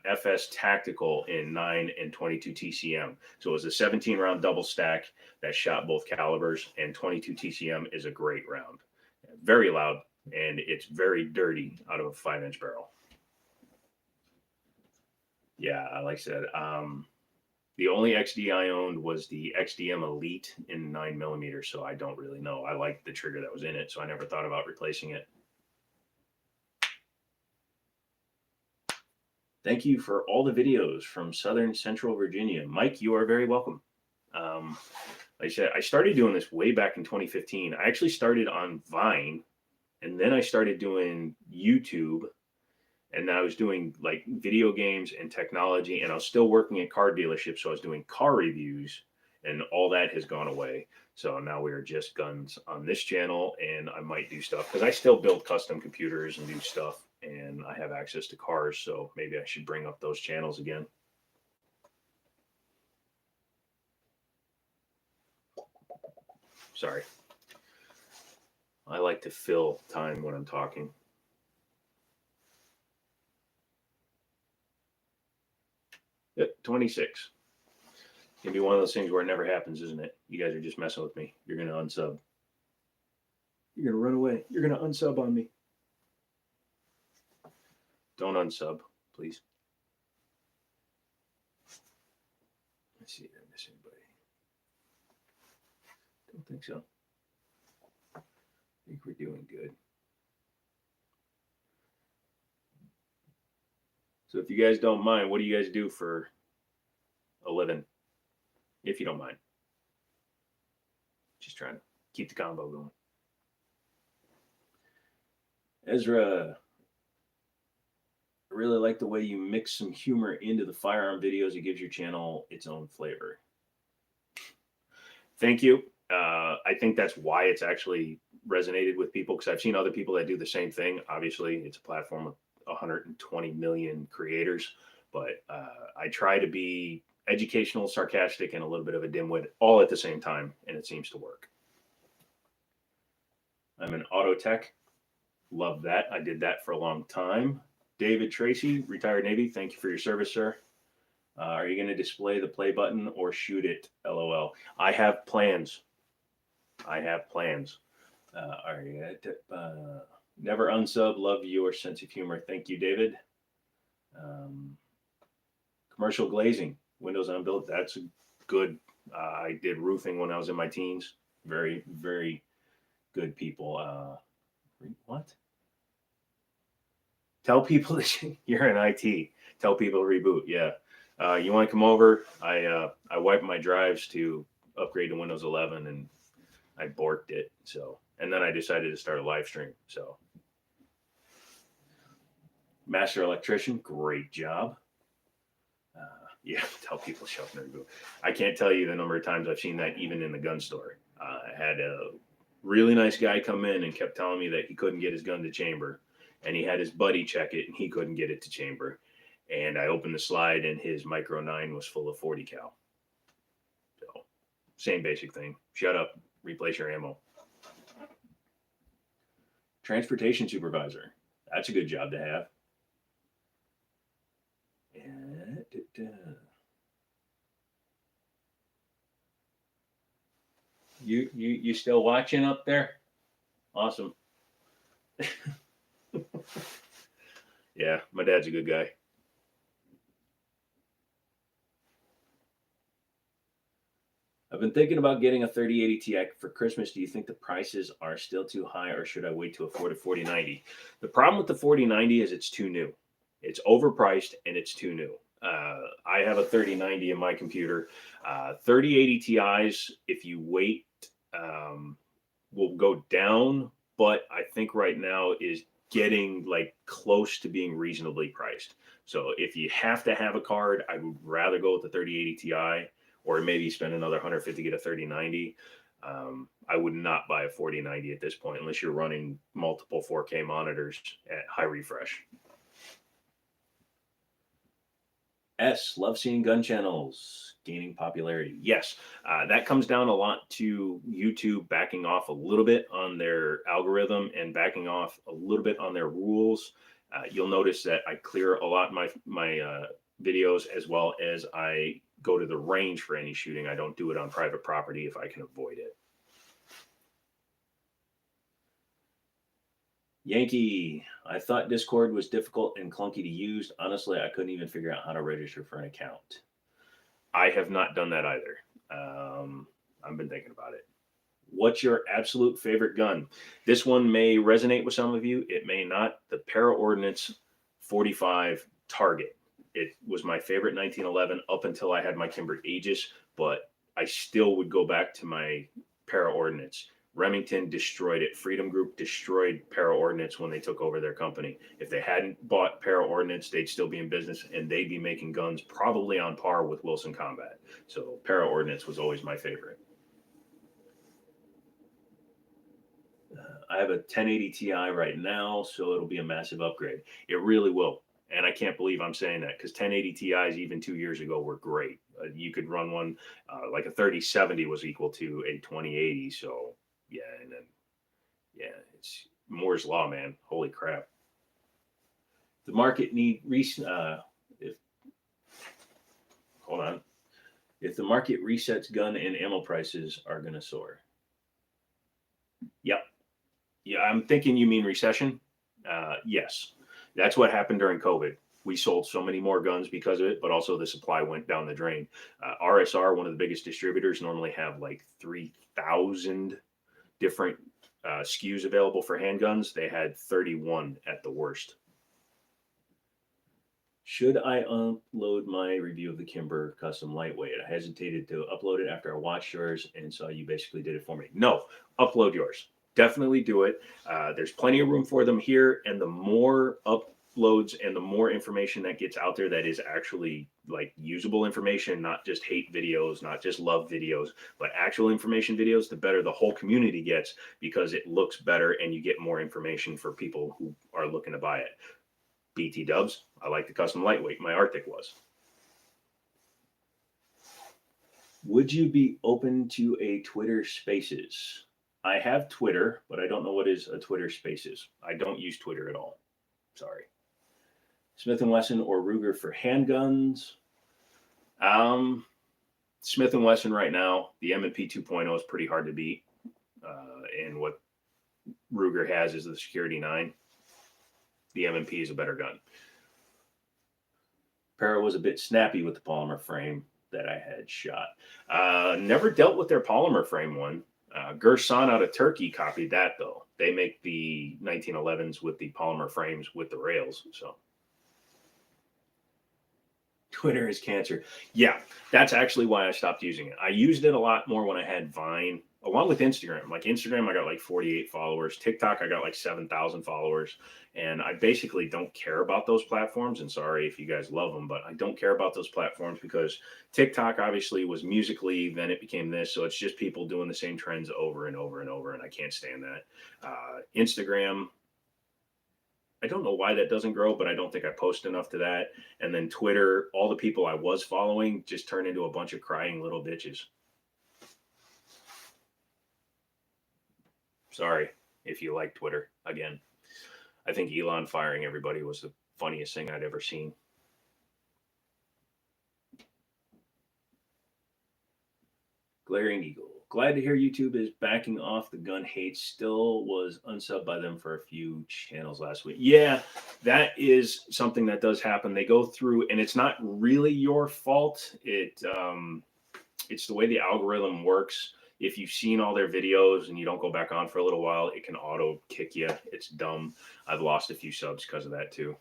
FS Tactical in 9 and 22 TCM. So it was a 17-round double stack that shot both calibers, and 22 TCM is a great round. Very loud, and it's very dirty out of a 5-inch barrel. Yeah, like I said, the only XD I owned was the XDM Elite in 9mm, so I don't really know. I liked the trigger that was in it, so I never thought about replacing it. Thank you for all the videos from Southern Central Virginia. Mike, you are very welcome. Like I said, I started doing this way back in 2015. I actually started on Vine, and then I started doing YouTube, and then I was doing like video games and technology, and I was still working at car dealerships, so I was doing car reviews, and all that has gone away. So now we are just guns on this channel, and I might do stuff because I still build custom computers and do stuff, and I have access to cars, so maybe I should bring up those channels again. Sorry. I like to fill time when I'm talking. Yep, 26. It's going to be one of those things where it never happens, isn't it? You guys are just messing with me. You're going to unsub. You're going to run away. You're going to unsub on me. Don't unsub, please. Let's see if I miss anybody. Don't think so. I think we're doing good. So if you guys don't mind, what do you guys do for a living? If you don't mind. Just trying to keep the combo going. Ezra, I really like the way you mix some humor into the firearm videos. It gives your channel its own flavor. Thank you. I think that's why it's actually resonated with people, because I've seen other people that do the same thing. Obviously, it's a platform with 120 million creators, but I try to be educational, sarcastic, and a little bit of a dimwit all at the same time, and it seems to work. I'm an auto tech. Love that. I did that for a long time. David Tracy, retired Navy. Thank you for your service, sir. Are you going to display the play button or shoot it? LOL. I have plans. I have plans. Are you never unsub. Love your sense of humor. Thank you, David. Commercial glazing, windows unbuilt. That's good. I did roofing when I was in my teens. Very, very good people. What? Tell people that you're in IT. Tell people to reboot. Yeah. You want to come over? I wiped my drives to upgrade to Windows 11, and I borked it. So, and then I decided to start a live stream. So, master electrician, great job. Yeah, tell people to show up and reboot. I can't tell you the number of times I've seen that even in the gun store. I had a really nice guy come in and kept telling me that he couldn't get his gun to chamber, and he had his buddy check it and he couldn't get it to chamber. And I opened the slide and his Micro 9 was full of 40 cal. So, same basic thing. Shut up, replace your ammo. Transportation supervisor. That's a good job to have. You still watching up there? Awesome. Yeah, my dad's a good guy. I've been thinking about getting a 3080 Ti for Christmas. Do you think the prices are still too high, or should I wait to afford a 4090? The problem with the 4090 is it's too new. It's overpriced and it's too new. I have a 3090 in my computer. 3080 Ti's, if you wait, um, will go down, but I think right now is getting like close to being reasonably priced. So if you have to have a card, I would rather go with the 3080 Ti, or maybe spend another 150 to get a 3090. I would not buy a 4090 at this point unless you're running multiple 4K monitors at high refresh. Love seeing gun channels gaining popularity. Yes, that comes down a lot to YouTube backing off a little bit on their algorithm and backing off a little bit on their rules. You'll notice that I clear a lot my videos, as well as I go to the range for any shooting. I don't do it on private property if I can avoid it. Yankee, I thought Discord was difficult and clunky to use. Honestly, I couldn't even figure out how to register for an account. I have not done that either. I've been thinking about it. What's your absolute favorite gun? This one may resonate with some of you. It may not. The Para Ordnance 45 Target. It was my favorite 1911 up until I had my Kimber Aegis, but I still would go back to my Para Ordnance. Remington destroyed it. Freedom Group destroyed Para Ordnance when they took over their company. If they hadn't bought Para Ordnance, they'd still be in business and they'd be making guns probably on par with Wilson Combat. So Para Ordnance was always my favorite. I have a 1080 Ti right now, so it'll be a massive upgrade. It really will. And I can't believe I'm saying that, because 1080 Ti's even 2 years ago were great. You could run one like a 3070 was equal to a 2080. So yeah, and then it's Moore's law, man. Holy crap! The market need if hold on, if the market resets, gun and ammo prices are going to soar. Yep. Yeah, I'm thinking you mean recession. Yes, that's what happened during COVID. We sold so many more guns because of it, but also the supply went down the drain. RSR, one of the biggest distributors, normally have like 3,000 different SKUs available for handguns. They had 31 at the worst. Should I upload my review of the Kimber Custom Lightweight? I hesitated to upload it after I watched yours and saw you basically did it for me. No, upload yours. Definitely do it. There's plenty of room for them here, and the more uploads and the more information that gets out there that is actually like usable information, not just hate videos, not just love videos, but actual information videos, the better the whole community gets, because it looks better and you get more information for people who are looking to buy it. BT dubs, I like the Custom Lightweight. My Arctic was. Would you be open to a Twitter Spaces? I have Twitter, but I don't know what is a Twitter Spaces. I don't use Twitter at all. Sorry. Smith & Wesson or Ruger for handguns? Smith & Wesson right now, the M&P 2.0 is pretty hard to beat. And what Ruger has is the Security 9. The M&P is a better gun. Para was a bit snappy with the polymer frame that I had shot. Never dealt with their polymer frame one. Gerson out of Turkey copied that, though. They make the 1911s with the polymer frames with the rails. So Twitter is cancer. Yeah, that's actually why I stopped using it. I used it a lot more when I had Vine, along with Instagram. Like Instagram, I got like 48 followers. TikTok, I got like 7,000 followers. And I basically don't care about those platforms. And sorry if you guys love them, but I don't care about those platforms, because TikTok obviously was Musical.ly, then it became this. So it's just people doing the same trends over and over and over. And I can't stand that. Instagram, I don't know why that doesn't grow, but I don't think I post enough to that. And then Twitter, all the people I was following just turned into a bunch of crying little bitches. Sorry if you like Twitter. Again, I think Elon firing everybody was the funniest thing I'd ever seen. Glaring Eagle. Glad to hear YouTube is backing off the gun hate. Still was unsubbed by them for a few channels last week. Yeah, that is something that does happen. They go through, and it's not really your fault. it's the way the algorithm works. If you've seen all their videos and you don't go back on for a little while, it can auto kick you. It's dumb. I've lost a few subs because of that too.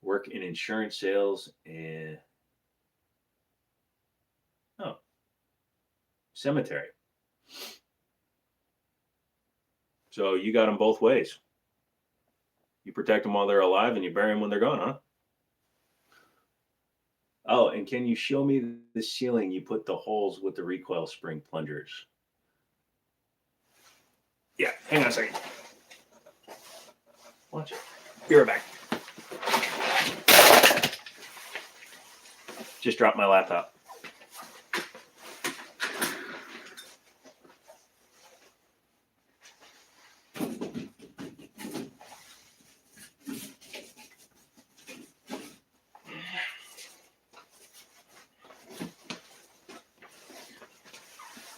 Work in insurance sales and cemetery. So you got them both ways. You protect them while they're alive and you bury them when they're gone, huh? Oh, and can you show me the ceiling you put the holes with the recoil spring plungers? Yeah, hang on a second. Watch it. Be right back. Just dropped my laptop.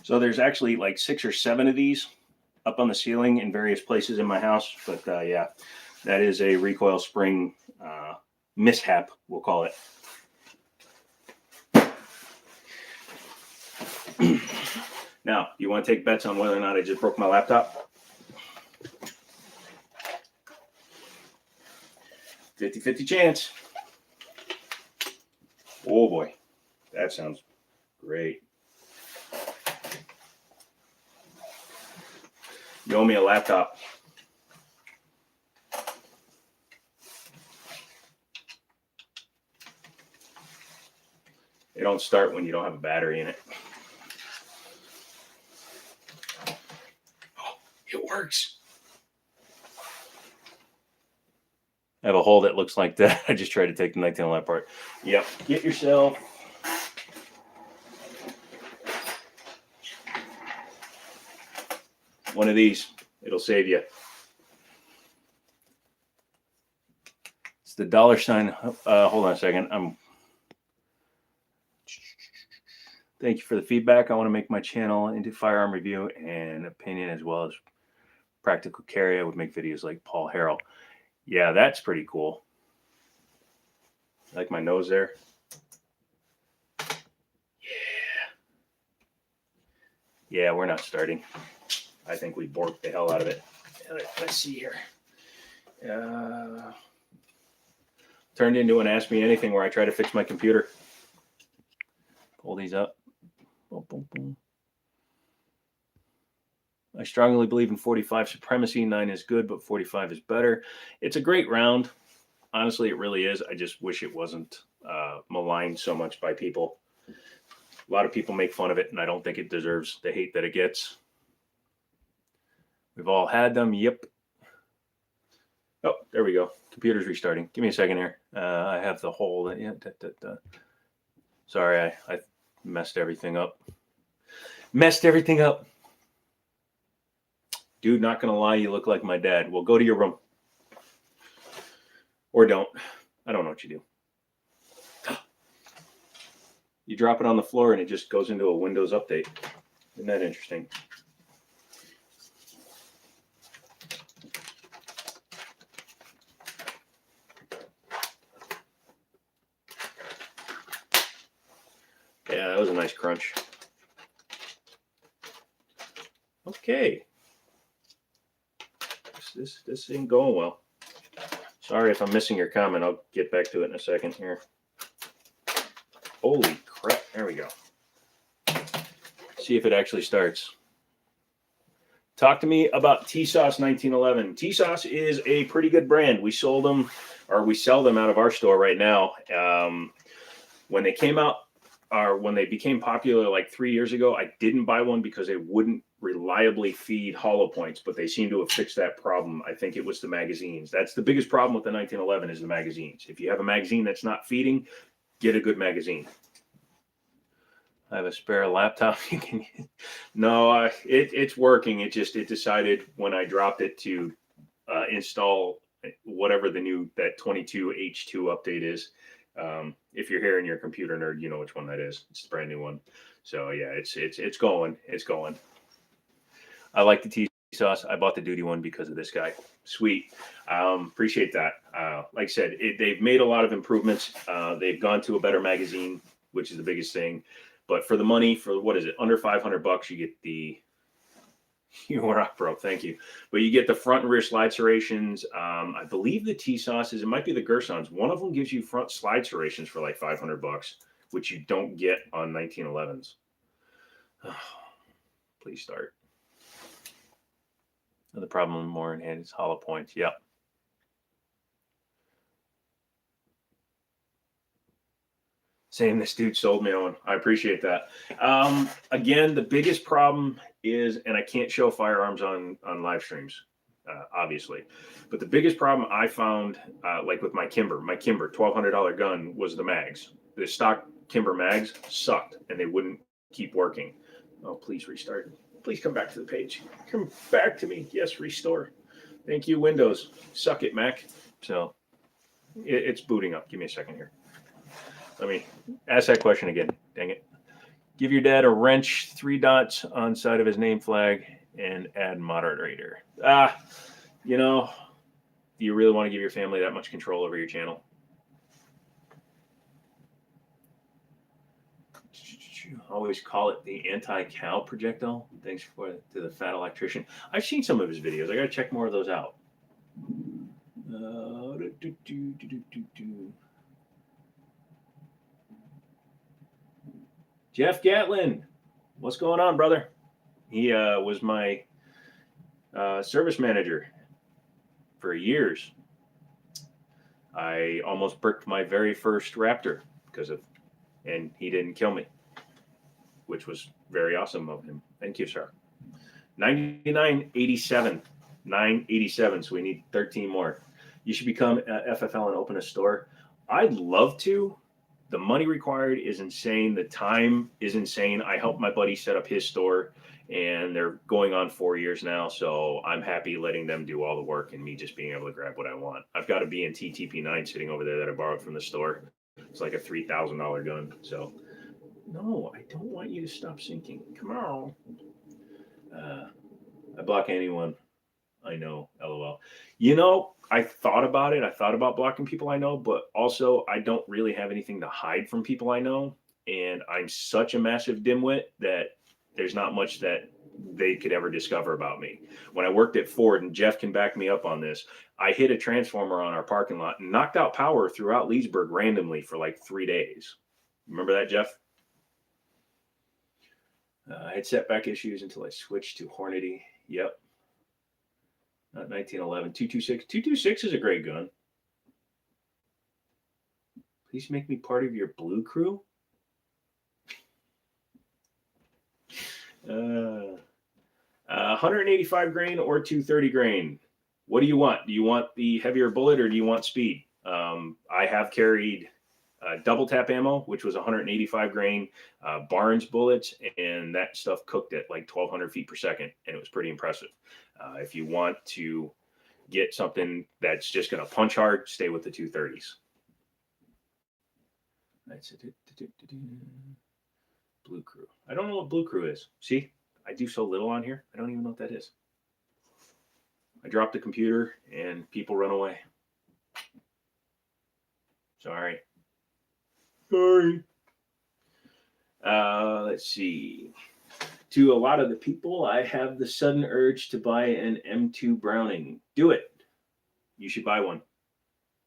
So there's actually like 6 or 7 of these up on the ceiling in various places in my house. But yeah, that is a recoil spring mishap, we'll call it. Now, you want to take bets on whether or not I just broke my laptop? 50-50 chance. Oh boy, that sounds great. You owe me a laptop. They don't start when you don't have a battery in it. Oh, it works. I have a hole that looks like that. I just tried to take the 1911 apart. Yep. Get yourself one of these. It'll save you. It's the $sign. Hold on a second. Thank you for the feedback. I want to make my channel into firearm review and opinion as well as practical carry. I would make videos like Paul Harrell. Yeah, that's pretty cool. Like my nose there. Yeah, we're not starting. I think we borked the hell out of it. Let's see here. Turned into an Ask Me Anything where I try to fix my computer. Pull these up. Boom, boom, boom. I strongly believe in 45 supremacy. 9 is good, but 45 is better. It's a great round. Honestly, it really is. I just wish it wasn't maligned so much by people. A lot of people make fun of it, and I don't think it deserves the hate that it gets. We've all had them. Yep. Oh, there we go. Computer's restarting. Give me a second here. I have the whole. Yeah, Sorry, I messed everything up. Dude, not going to lie, you look like my dad. Well, go to your room. Or don't. I don't know what you do. You drop it on the floor and it just goes into a Windows update. Isn't that interesting? Yeah, that was a nice crunch. Okay. This ain't going well. Sorry if I'm missing your comment. I'll get back to it in a second here. Holy crap. There we go. See if it actually starts. Talk to me about T-Sauce 1911. T-Sauce is a pretty good brand. We sold them, or we sell them out of our store right now. When they came out, or when they became popular like 3 years ago, I didn't buy one because they wouldn't reliably feed hollow points, but they seem to have fixed that problem. I think it was the magazines. That's the biggest problem with the 1911 is the magazines. If you have a magazine that's not feeding, get a good magazine. I have a spare laptop. No, it's working. It decided when I dropped it to install whatever the new, that 22H2 update is. If you're here and you're a computer nerd, you know which one that is. It's the brand new one. So yeah, it's going. It's going. I like the T-Sauce. I bought the Duty one because of this guy. Sweet. Appreciate that. Like I said, they've made a lot of improvements. They've gone to a better magazine. which is the biggest thing. But for the money, for what is it, under $500, you get the you were up, bro. Thank you. But you get the front and rear slide serrations. I believe the T sauces, it might be the Gersons. One of them gives you front slide serrations for like $500, which you don't get on 1911s. Oh, please start. The problem more in hand is hollow points. Yep. Saying this dude sold me on. I appreciate that. Again, the biggest problem is, and I can't show firearms on live streams, obviously, but the biggest problem I found, like with my Kimber $1,200 gun, was the mags. The stock Kimber mags sucked, and they wouldn't keep working. Oh, please restart. Please come back to the page. Come back to me. Yes, restore. Thank you, Windows. Suck it, Mac. So it's booting up. Give me a second here. Let me ask that question again. Dang it. Give your dad a wrench, 3 dots on side of his name flag, and add moderator. You know, do you really want to give your family that much control over your channel? Always call it the anti-cow projectile. Thanks to the fat electrician. I've seen some of his videos. I got to check more of those out. Jeff Gatlin, what's going on, brother? He was my service manager for years. I almost bricked my very first Raptor and he didn't kill me, which was very awesome of him. Thank you, sir. 9987, 987. So we need 13 more. You should become a FFL and open a store. I'd love to. The money required is insane. The time is insane. I helped my buddy set up his store, and they're going on 4 years now. So I'm happy letting them do all the work and me just being able to grab what I want. I've got a B&T TP9 sitting over there that I borrowed from the store. It's like a $3,000 gun. So no, I don't want you to stop sinking. Come on. I block anyone I know, LOL. You know, I thought about it. I thought about blocking people I know, but also I don't really have anything to hide from people I know. And I'm such a massive dimwit that there's not much that they could ever discover about me. When I worked at Ford, and Jeff can back me up on this, I hit a transformer on our parking lot and knocked out power throughout Leesburg randomly for like 3 days. Remember that, Jeff? I had setback issues until I switched to Hornady. Yep. Not 1911. 226. 226 is a great gun. Please make me part of your blue crew. 185 grain or 230 grain. What do you want? Do you want the heavier bullet or do you want speed? I have carried double tap ammo, which was 185 grain Barnes bullets, and that stuff cooked at like 1,200 feet per second, and it was pretty impressive. If you want to get something that's just going to punch hard, stay with the 230s. That's it. Blue Crew. I don't know what Blue Crew is. See, I do so little on here. I don't even know what that is. I dropped the computer and people run away. Sorry. Let's see. To a lot of the people, I have the sudden urge to buy an M2 Browning. Do it. You should buy one.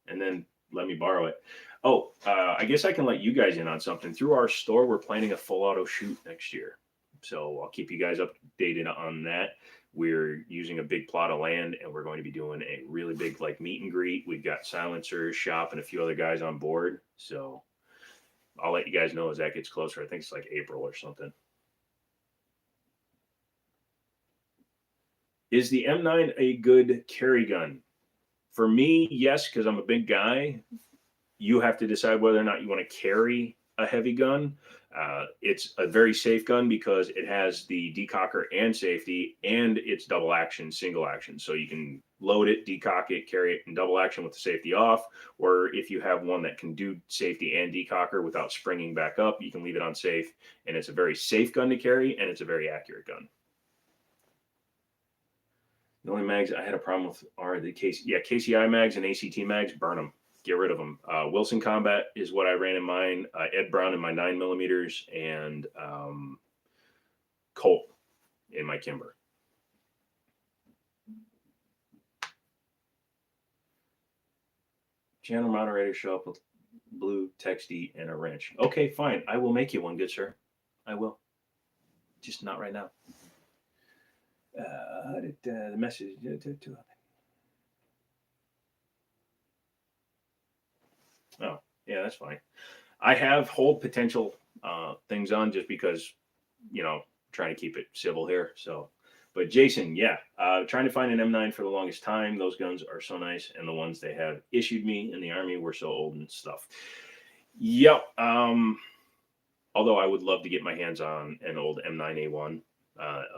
And then let me borrow it. Oh, I guess I can let you guys in on something. Through our store, we're planning a full auto shoot next year. So I'll keep you guys updated on that. We're using a big plot of land, and we're going to be doing a really big like meet and greet. We've got silencers, shop, and a few other guys on board. So I'll let you guys know as that gets closer. I think it's like April or something. Is the M9 a good carry gun? For me, yes, because I'm a big guy. You have to decide whether or not you want to carry a heavy gun. It's a very safe gun because it has the decocker and safety, and it's double action, single action. So you can load it, decock it, carry it in double action with the safety off. Or if you have one that can do safety and decocker without springing back up, you can leave it on safe. And it's a very safe gun to carry, and it's a very accurate gun. The only mags I had a problem with are the KCI mags and ACT mags. Burn them. Get rid of them. Wilson Combat is what I ran in mine. Ed Brown in my 9mm, and Colt in my Kimber. Channel moderator show up with blue texty and a wrench. Okay, fine. I will make you one, good sir. I will. Just not right now. The message. Oh, yeah, that's fine. I have hold potential things on just because, trying to keep it civil here. So, but Jason, yeah, trying to find an M9 for the longest time. Those guns are so nice, and the ones they have issued me in the Army were so old and stuff. Yep. Although I would love to get my hands on an old M9A1,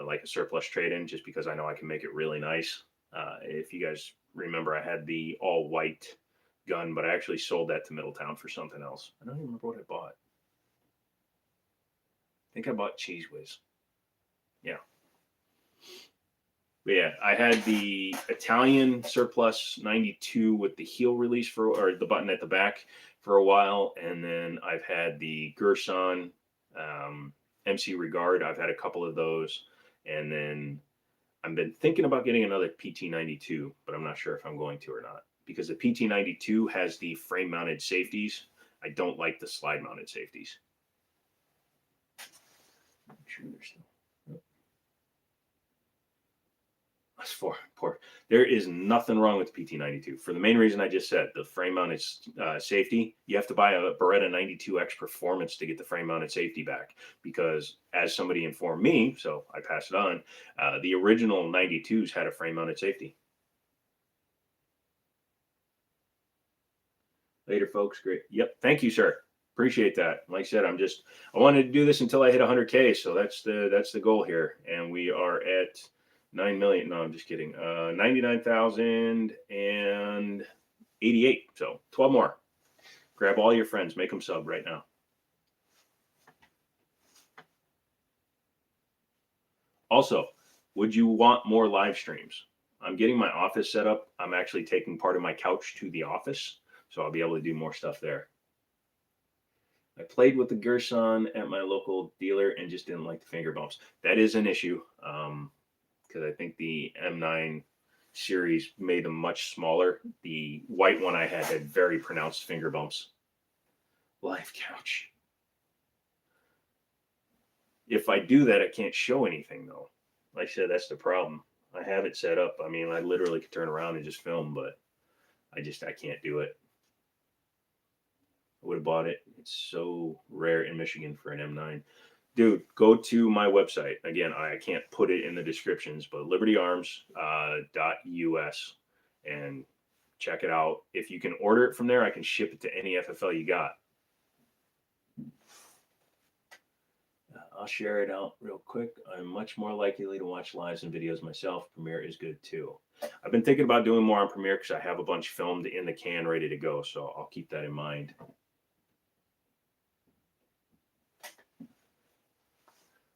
like a surplus trade-in, just because I know I can make it really nice. If you guys remember, I had the all-white gun, but I actually sold that to Middletown for something else. I don't even remember what I bought. I think I bought Cheese Whiz. Yeah. But yeah, I had the Italian surplus 92 with the heel release or the button at the back for a while, and then I've had the Gerson MC Regard. I've had a couple of those, and then I've been thinking about getting another PT92, but I'm not sure if I'm going to or not, because the PT92 has the frame-mounted safeties. I don't like the slide-mounted safeties. I'm sure there's still. There is nothing wrong with the PT92 for the main reason I just said. The frame-mounted safety, you have to buy a Beretta 92X Performance to get the frame-mounted safety back, because as somebody informed me, so I passed it on, the original 92s had a frame-mounted safety. Later, folks. Great. Yep. Thank you, sir. Appreciate that. Like I said, I wanted to do this until I hit 100K. So that's the goal here. And we are at 9 million. No, I'm just kidding. 99,088. So 12 more. Grab all your friends. Make them sub right now. Also, would you want more live streams? I'm getting my office set up. I'm actually taking part of my couch to the office, so I'll be able to do more stuff there. I played with the Gerson at my local dealer and just didn't like the finger bumps. That is an issue, because I think the M9 series made them much smaller. The white one I had very pronounced finger bumps. Live couch. If I do that, I can't show anything, though. Like I said, that's the problem. I have it set up. I mean, I literally could turn around and just film, but I can't do it. I would have bought it. It's so rare in Michigan for an M9. Dude, go to my website. Again, I can't put it in the descriptions, but libertyarms.us and check it out. If you can order it from there, I can ship it to any FFL you got. I'll share it out real quick. I'm much more likely to watch lives and videos myself. Premiere is good too. I've been thinking about doing more on Premiere because I have a bunch filmed in the can ready to go, so I'll keep that in mind.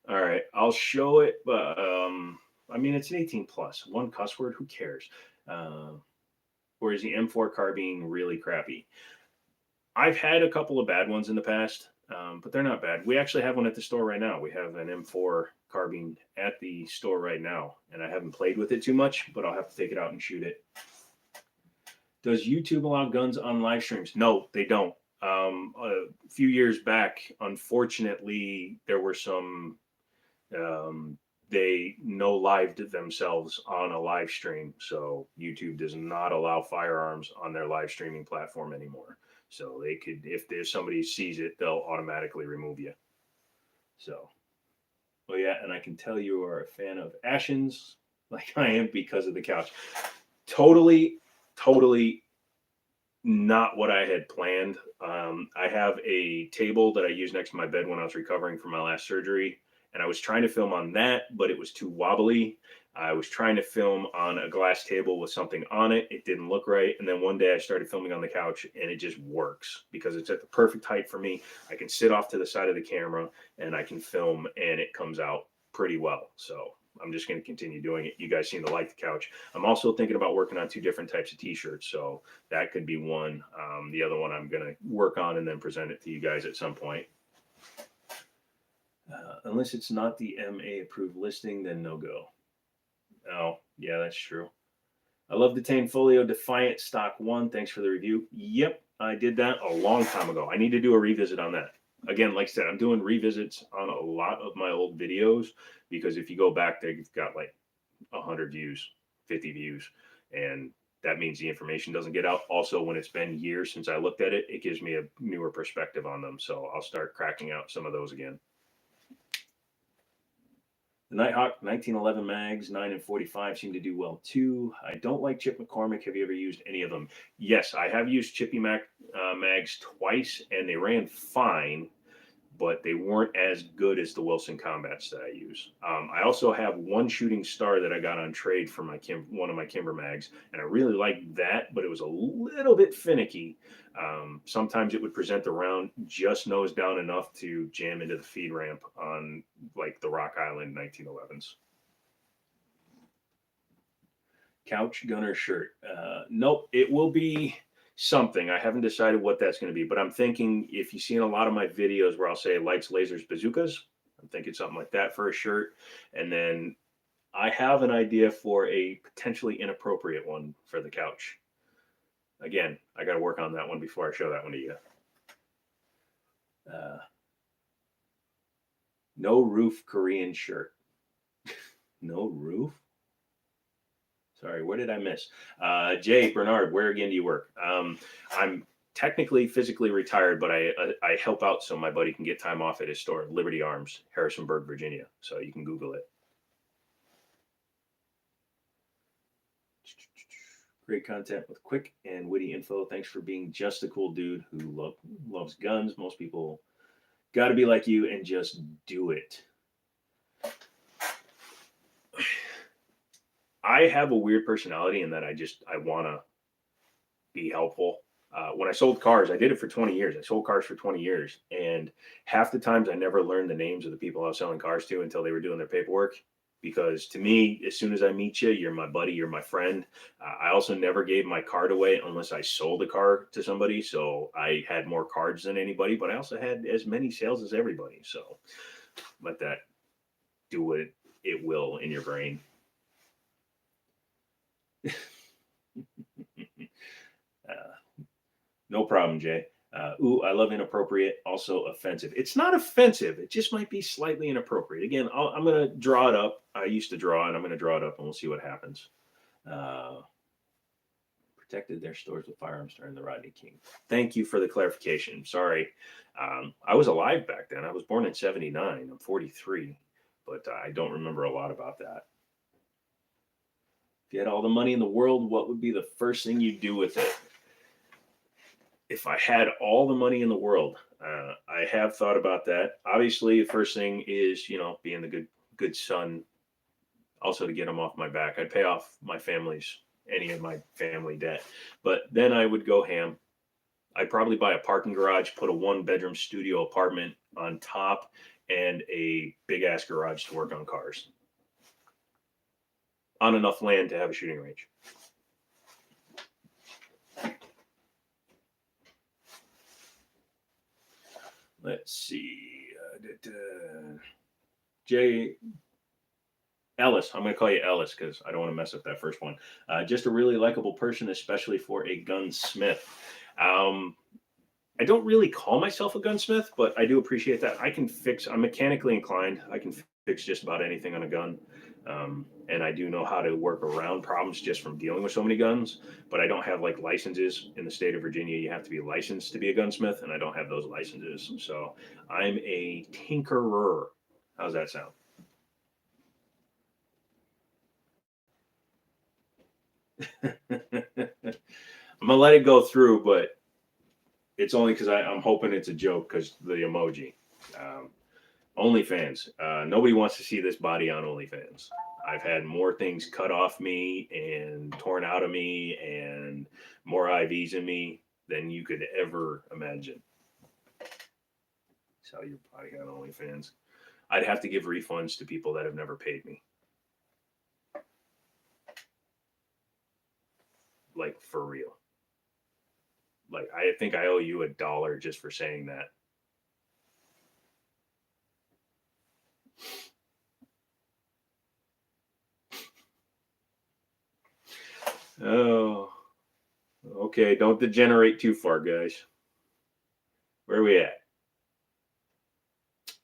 All right, I'll show it, but I mean, it's an 18 plus. One cuss word, who cares? Or is the M4 carbine really crappy? I've had a couple of bad ones in the past, but they're not bad. We actually have one at the store right now. We have an M4 carbine at the store right now, and I haven't played with it too much, but I'll have to take it out and shoot it. Does YouTube allow guns on live streams? No, they don't. A few years back, unfortunately, there were some, they no-lived themselves on a live stream. So YouTube does not allow firearms on their live streaming platform anymore. So they could, if there's somebody sees it, they'll automatically remove you. So, well, yeah, and I can tell you are a fan of Ashens, like I am, because of the couch. Totally not what I had planned. I have a table that I use next to my bed when I was recovering from my last surgery, and I was trying to film on that, but it was too wobbly. I was trying to film on a glass table with something on it. It didn't look right. And then one day I started filming on the couch, and it just works because it's at the perfect height for me. I can sit off to the side of the camera and I can film, and it comes out pretty well. So I'm just going to continue doing it. You guys seem to like the couch. I'm also thinking about working on 2 different types of t-shirts. So that could be one. The other one I'm going to work on and then present it to you guys at some point. Unless it's not the MA approved listing, then no go. Oh, yeah, that's true. I love Detain Folio Defiant Stock 1. Thanks for the review. Yep, I did that a long time ago. I need to do a revisit on that. Again, like I said, I'm doing revisits on a lot of my old videos because if you go back, they've got like 100 views, 50 views, and that means the information doesn't get out. Also, when it's been years since I looked at it, it gives me a newer perspective on them. So I'll start cracking out some of those again. The Nighthawk 1911 mags, 9 and 45 seem to do well too. I don't like Chip McCormick. Have you ever used any of them? Yes, I have used Chippy mags twice, and they ran fine, but they weren't as good as the Wilson Combats that I use. I also have one Shooting Star that I got on trade for my one of my Kimber mags, and I really liked that, but it was a little bit finicky. Sometimes it would present the round just nose down enough to jam into the feed ramp on like the Rock Island 1911s. Couch Gunner shirt. Nope, it will be something. I haven't decided what that's going to be, but I'm thinking if you've seen a lot of my videos where I'll say lights, lasers, bazookas, I'm thinking something like that for a shirt. And then I have an idea for a potentially inappropriate one for the couch. Again, I got to work on that one before I show that one to you. No roof Korean shirt. No roof? Sorry, where did I miss? Jay, Bernard, where again do you work? I'm technically physically retired, but I help out so my buddy can get time off at his store, Liberty Arms, Harrisonburg, Virginia. So you can Google it. Great content with quick and witty info. Thanks for being just a cool dude who loves guns. Most people got to be like you and just do it. I have a weird personality in that I want to be helpful. When I sold cars, I did it for 20 years. I sold cars for 20 years. And half the times I never learned the names of the people I was selling cars to until they were doing their paperwork. Because to me, as soon as I meet you, you're my buddy, you're my friend. I also never gave my card away unless I sold a car to somebody. So I had more cards than anybody, but I also had as many sales as everybody. So let that do what it will in your brain. No problem, Jay. Ooh, I love inappropriate, also offensive. It's not offensive. It just might be slightly inappropriate. Again, I'm going to draw it up. I used to draw, and I'm going to draw it up, and we'll see what happens. Protected their stores with firearms during the Rodney King. Thank you for the clarification. Sorry. I was alive back then. I was born in 79. I'm 43, but I don't remember a lot about that. If you had all the money in the world, what would be the first thing you'd do with it? If I had all the money in the world, I have thought about that. Obviously, the first thing is, being the good son, also to get them off my back. I'd pay off any of my family debt, but then I would go ham. I'd probably buy a parking garage, put a 1-bedroom studio apartment on top, and a big ass garage to work on cars on enough land to have a shooting range. Let's see. Jay Ellis. I'm going to call you Ellis because I don't want to mess up that first one. Just a really likable person, especially for a gunsmith. I don't really call myself a gunsmith, but I do appreciate that. I'm mechanically inclined. I can fix just about anything on a gun. And I do know how to work around problems just from dealing with so many guns, but I don't have like licenses in the state of Virginia. You have to be licensed to be a gunsmith, and I don't have those licenses. So I'm a tinkerer. How's that sound? I'm gonna let it go through, but it's only because I'm hoping it's a joke because the emoji. OnlyFans. Nobody wants to see this body on OnlyFans. I've had more things cut off me and torn out of me and more IVs in me than you could ever imagine. Sell your body on OnlyFans. I'd have to give refunds to people that have never paid me. like for real. Like, I think I owe you $1 just for saying that. Oh, okay. Don't degenerate too far, guys. Where are we at?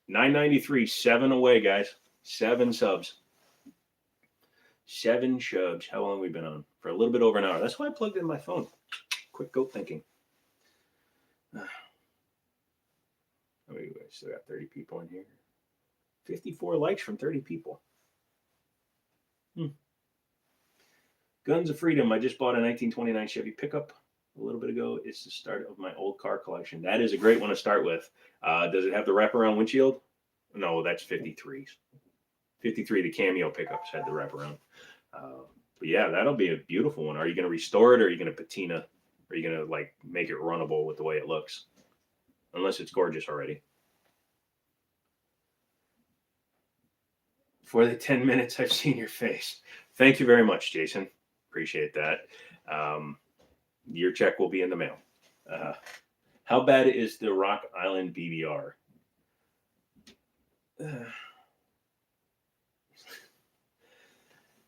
993, 7 away, guys. 7 subs. 7 subs. How long have we been on? For a little bit over an hour. That's why I plugged in my phone. Quick goat thinking. We still got 30 people in here. 54 likes from 30 people. Guns of Freedom. I just bought a 1929 Chevy pickup a little bit ago. It's the start of my old car collection. That is a great one to start with. Does it have the wraparound windshield? No, that's 53s. 53, the Cameo pickups had the wraparound. But yeah, that'll be a beautiful one. Are you going to restore it, or are you going to patina? Or are you going to like make it runnable with the way it looks? Unless it's gorgeous already. For the 10 minutes I've seen your face. Thank you very much, Jason. Appreciate that. Your check will be in the mail. How bad is the Rock Island BBR?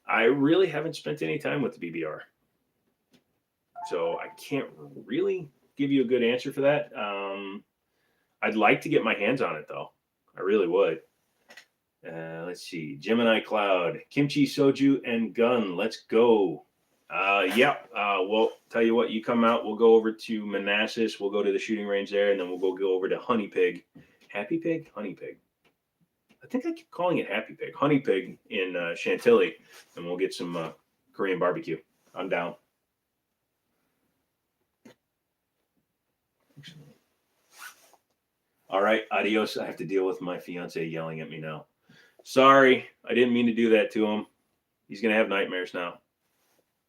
I really haven't spent any time with the BBR. So I can't really give you a good answer for that. I'd like to get my hands on it, though. I really would. Let's see. Gemini Cloud, Kimchi Soju, and Gun. Let's go. Yeah. Well, tell you what, you come out, we'll go over to Manassas. We'll go to the shooting range there, and then we'll go over to Honey Pig. Happy Pig? Honey Pig. I think I keep calling it Happy Pig. Honey Pig in Chantilly, and we'll get some Korean barbecue. I'm down. All right, adios. I have to deal with my fiance yelling at me now. Sorry, I didn't mean to do that to him. He's going to have nightmares now.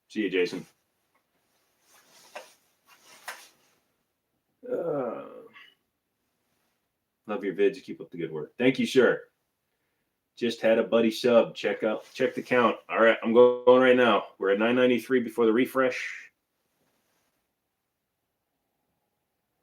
See you, Jason. Love your vids. Keep up the good work. Thank you, sir. Just had a buddy sub. Check the count. All right, I'm going right now. We're at 993 before the refresh.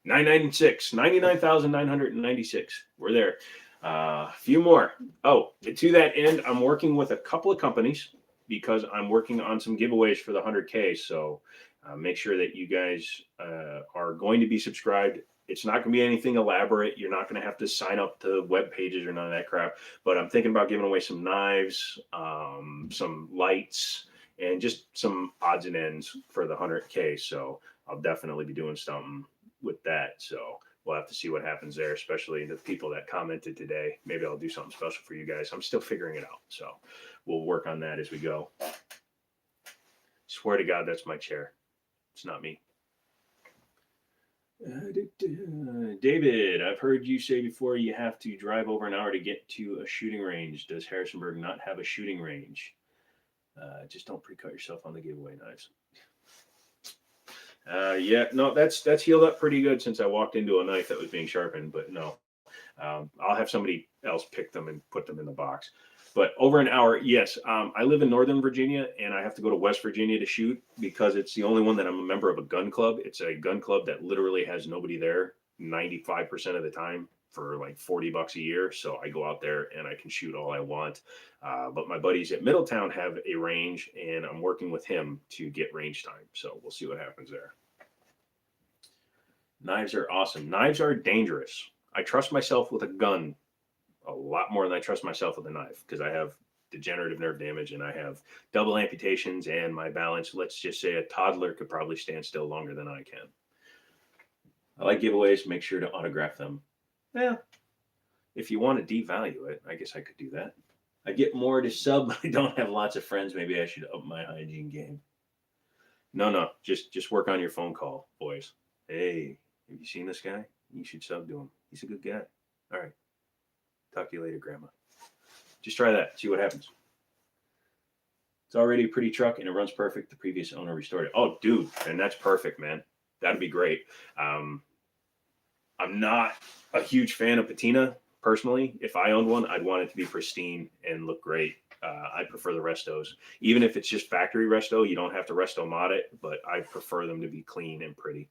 996, 99,996. We're there. A few more. Oh, to that end, I'm working with a couple of companies because I'm working on some giveaways for the 100K. So make sure that you guys are going to be subscribed. It's not going to be anything elaborate. You're not going to have to sign up to web pages or none of that crap. But I'm thinking about giving away some knives, some lights, and just some odds and ends for the 100K. So I'll definitely be doing something with that. So we'll have to see what happens there, especially the people that commented today. Maybe I'll do something special for you guys. I'm still figuring it out. So we'll work on that as we go. Swear to God, that's my chair. It's not me. David, I've heard you say before you have to drive over an hour to get to a shooting range. Does Harrisonburg not have a shooting range? Just don't pre-cut yourself on the giveaway knives. Yeah, no, that's healed up pretty good since I walked into a knife that was being sharpened, but no. I'll have somebody else pick them and put them in the box. But over an hour, yes. I live in Northern Virginia, and I have to go to West Virginia to shoot because it's the only one that I'm a member of a gun club. It's a gun club that literally has nobody there 95% of the time for like $40 a year. So I go out there and I can shoot all I want. But my buddies at Middletown have a range, and I'm working with him to get range time. So we'll see what happens there. Knives are awesome. Knives are dangerous. I trust myself with a gun a lot more than I trust myself with a knife because I have degenerative nerve damage and I have double amputations, and my balance, let's just say a toddler could probably stand still longer than I can. I like giveaways. Make sure to autograph them. Yeah. If you want to devalue it, I guess I could do that. I get more to sub, but I don't have lots of friends. Maybe I should up my hygiene game. No. Just work on your phone call, boys. Hey, have you seen this guy? You should sub to him. He's a good guy. All right. Talk to you later, Grandma. Just try that. See what happens. It's already a pretty truck, and it runs perfect. The previous owner restored it. Oh, dude, and that's perfect, man. That'd be great. I'm not a huge fan of patina, personally. If I owned one, I'd want it to be pristine and look great. I prefer the restos, even if it's just factory resto. You don't have to resto mod it, but I prefer them to be clean and pretty.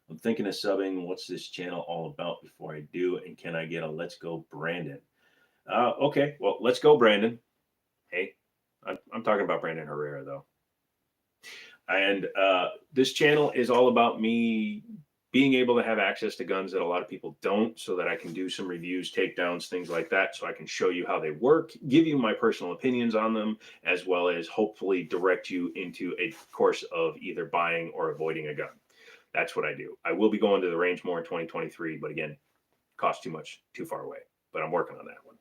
I'm thinking of subbing. What's this channel all about before I do? And can I get a let's go Brandon? Okay, well, let's go Brandon. Hey, I'm talking about Brandon Herrera though. And this channel is all about me being able to have access to guns that a lot of people don't, so that I can do some reviews, takedowns, things like that, so I can show you how they work, give you my personal opinions on them, as well as hopefully direct you into a course of either buying or avoiding a gun. That's what I do. I will be going to the range more in 2023, but again, costs too much, too far away. But I'm working on that one.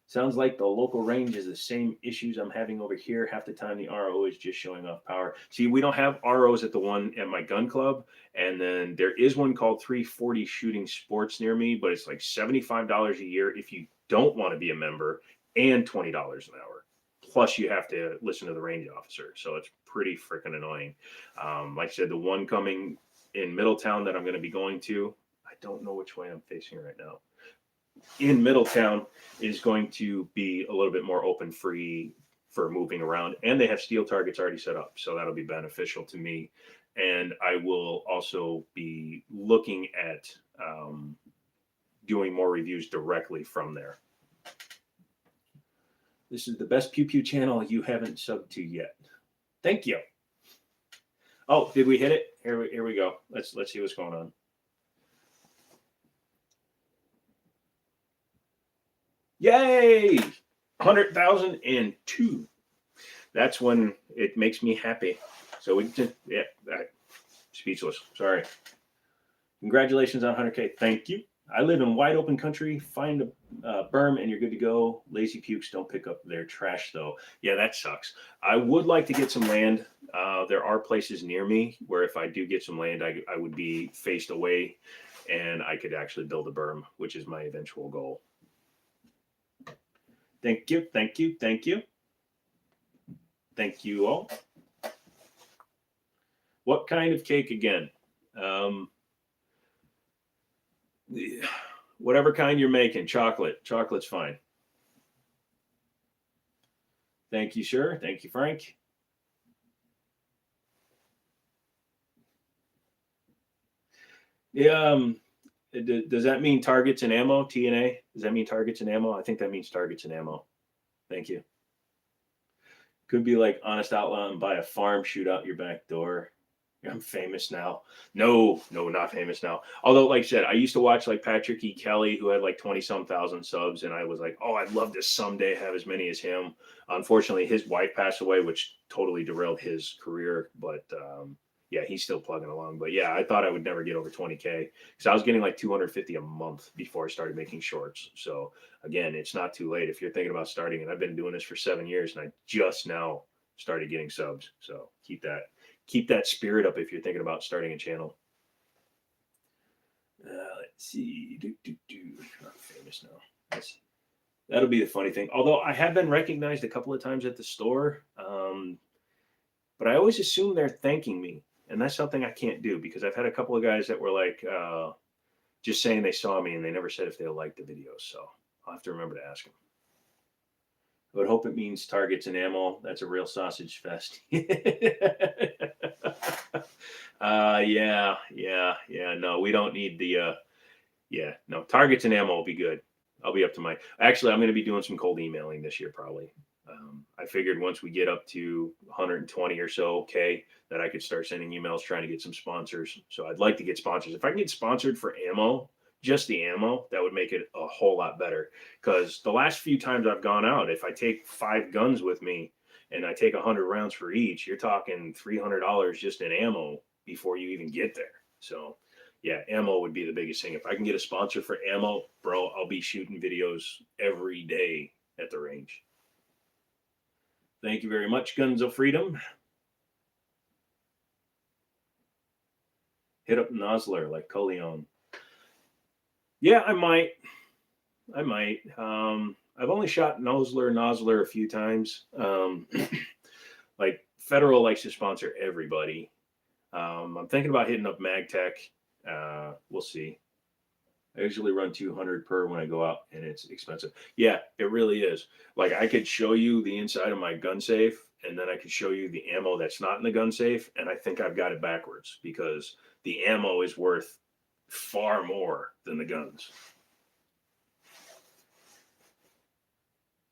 Sounds like the local range is the same issues I'm having over here. Half the time the RO is just showing off power. See, we don't have ROs at the one at my gun club. And then there is one called 340 Shooting Sports near me, but it's like $75 a year if you don't want to be a member, and $20 an hour. Plus you have to listen to the range officer. So it's pretty freaking annoying. Like I said, the one coming in Middletown that I'm going to be going to, I don't know which way I'm facing right now. In Middletown is going to be a little bit more open, free for moving around, and they have steel targets already set up, so that'll be beneficial to me. And I will also be looking at doing more reviews directly from there. This is the best Pew Pew channel you haven't subbed to yet. Thank you. Oh, did we hit it? Here we go. Let's see what's going on. Yay! 100,002. That's when it makes me happy. So we just, yeah, speechless. Sorry. Congratulations on 100K. Thank you. I live in wide open country. Find a berm and you're good to go. Lazy pukes don't pick up their trash though. Yeah, that sucks. I would like to get some land. There are places near me where if I do get some land, I would be faced away and I could actually build a berm, which is my eventual goal. Thank you, thank you, thank you. Thank you all. What kind of cake again? Whatever kind you're making, chocolate. Chocolate's fine. Thank you, sir. Thank you, Frank. Yeah, does that mean targets and ammo, TNA? Does that mean targets and ammo? I think that means targets and ammo. Thank you. Could be like Honest Outlaw and buy a farm, shoot out your back door. I'm famous now. No, not famous now. Although, like I said, I used to watch like Patrick E. Kelly, who had like 20-some thousand subs, and I was like, oh, I'd love to someday have as many as him. Unfortunately, his wife passed away, which totally derailed his career. But yeah, he's still plugging along. But yeah, I thought I would never get over 20K because I was getting like 250 a month before I started making shorts. So again, it's not too late if you're thinking about starting. And I've been doing this for 7 years, and I just now started getting subs. So keep that spirit up if you're thinking about starting a channel. Let's see. I'm famous now. That'll be the funny thing. Although I have been recognized a couple of times at the store, but I always assume they're thanking me. And that's something I can't do because I've had a couple of guys that were like just saying they saw me and they never said if they liked the videos. So I'll have to remember to ask them. I would hope it means targets and ammo. That's a real sausage fest. Yeah. No, we don't need the, no, targets and ammo will be good. I'll be up to actually, I'm going to be doing some cold emailing this year, probably. I figured once we get up to 120 or so K that I could start sending emails trying to get some sponsors. So I'd like to get sponsors. If I can get sponsored for ammo, just the ammo, that would make it a whole lot better. Because the last few times I've gone out, if I take 5 guns with me and I take 100 rounds for each, you're talking $300 just in ammo before you even get there. So yeah, ammo would be the biggest thing. If I can get a sponsor for ammo, bro, I'll be shooting videos every day at the range. Thank you very much, Guns of Freedom. Hit up Nosler like Coleon. Yeah, I might. I've only shot Nosler a few times. Like Federal likes to sponsor everybody. I'm thinking about hitting up MagTech. We'll see. I usually run 200 per when I go out, and it's expensive. Yeah, it really is. Like I could show you the inside of my gun safe, and then I could show you the ammo that's not in the gun safe, and I think I've got it backwards because the ammo is worth far more than the guns.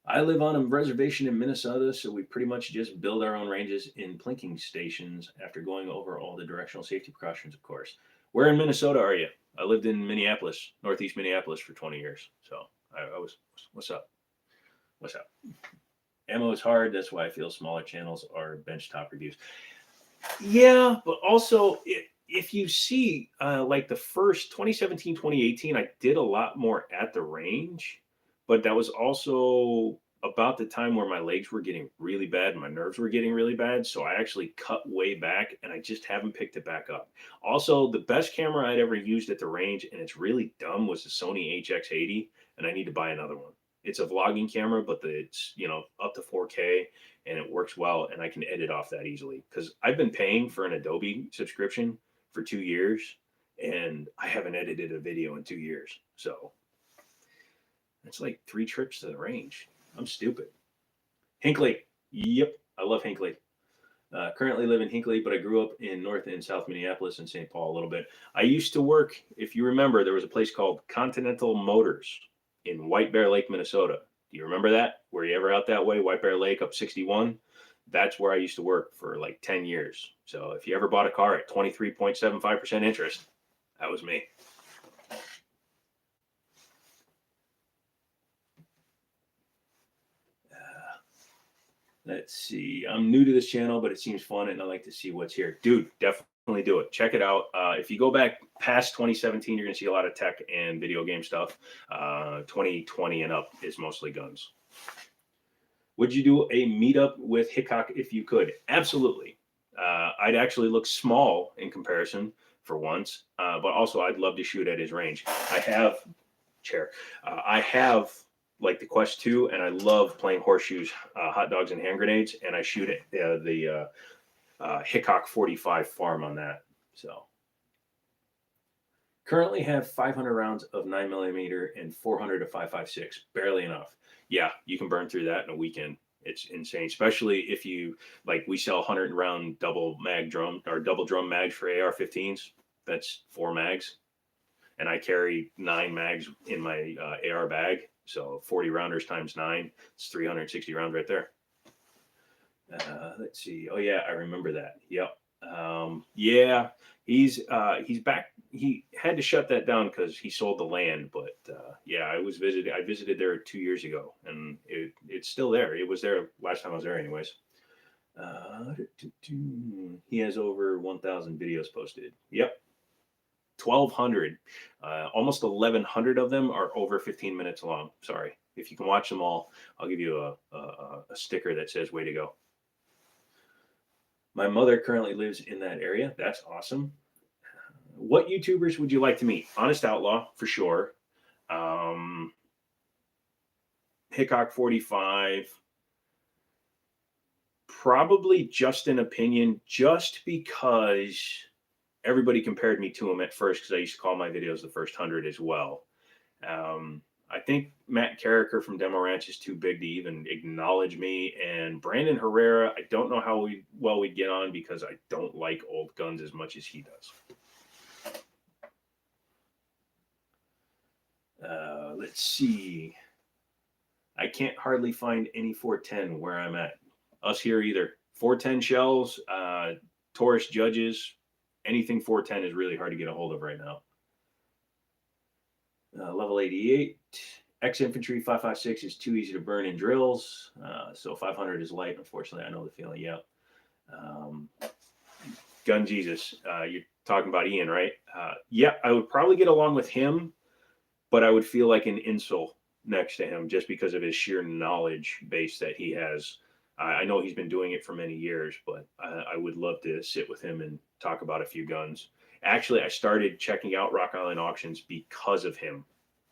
I live on a reservation in Minnesota, so we pretty much just build our own ranges in plinking stations after going over all the directional safety precautions, of course. Where in Minnesota are you? I lived in Minneapolis, Northeast Minneapolis for 20 years. So I was, what's up? What's up? Ammo is hard. That's why I feel smaller channels are benchtop reviews. Yeah, but also if you see like the first 2017, 2018, I did a lot more at the range, but that was also about the time where my legs were getting really bad and my nerves were getting really bad. So I actually cut way back and I just haven't picked it back up. Also, the best camera I'd ever used at the range, and it's really dumb, was the Sony HX80, and I need to buy another one. It's a vlogging camera, but it's, up to 4K and it works well, and I can edit off that easily because I've been paying for an Adobe subscription for 2 years and I haven't edited a video in 2 years. So it's like 3 trips to the range. I'm stupid. Hinckley. Yep. I love Hinckley. Currently live in Hinckley, but I grew up in North and South Minneapolis and St. Paul a little bit. I used to work, if you remember, there was a place called Continental Motors in White Bear Lake, Minnesota. Do you remember that? Were you ever out that way? White Bear Lake up 61? That's where I used to work for like 10 years. So if you ever bought a car at 23.75% interest, that was me. Let's see. I'm new to this channel, but it seems fun and I like to see what's here. Dude, definitely do it. Check it out. If you go back past 2017, you're going to see a lot of tech and video game stuff. 2020 and up is mostly guns. Would you do a meetup with Hickok if you could? Absolutely. I'd actually look small in comparison for once, but also I'd love to shoot at his range. I have like the Quest 2, and I love playing horseshoes, hot dogs, and hand grenades, and I shoot at the Hickok 45 farm on that. So currently have 500 rounds of 9mm and 400 to 5.56, barely enough. Yeah, you can burn through that in a weekend. It's insane, especially if you like. We sell 100-round double mag drum or double drum mags for AR-15s. That's 4 mags, and I carry 9 mags in my AR bag. So 40 rounders times 9, it's 360 rounds right there. Let's see. Oh yeah, I remember that. Yep. Yeah, he's back. He had to shut that down because he sold the land. But yeah, I visited there 2 years ago, and it's still there. It was there last time I was there, anyways. He has over 1,000 videos posted. Yep. 1,200, almost 1,100 of them are over 15 minutes long. Sorry. If you can watch them all, I'll give you a sticker that says way to go. My mother currently lives in that area. That's awesome. What YouTubers would you like to meet? Honest Outlaw, for sure. Hickok 45. Probably Justin Opinion, just because everybody compared me to him at first because I used to call my videos the first 100 as well. I think Matt Carricker from Demo Ranch is too big to even acknowledge me. And Brandon Herrera, I don't know how we'd get on because I don't like old guns as much as he does. Let's see. I can't hardly find any 410 where I'm at. Us here either. 410 shells, Taurus Judges, anything 410 is really hard to get a hold of right now. Level 88. X-Infantry 5.56 is too easy to burn in drills. So 500 is light, unfortunately. I know the feeling, yeah. Gun Jesus, you're talking about Ian, right? Yeah, I would probably get along with him, but I would feel like an insult next to him just because of his sheer knowledge base that he has. I know he's been doing it for many years, but I would love to sit with him and talk about a few guns. Actually, I started checking out Rock Island auctions because of him,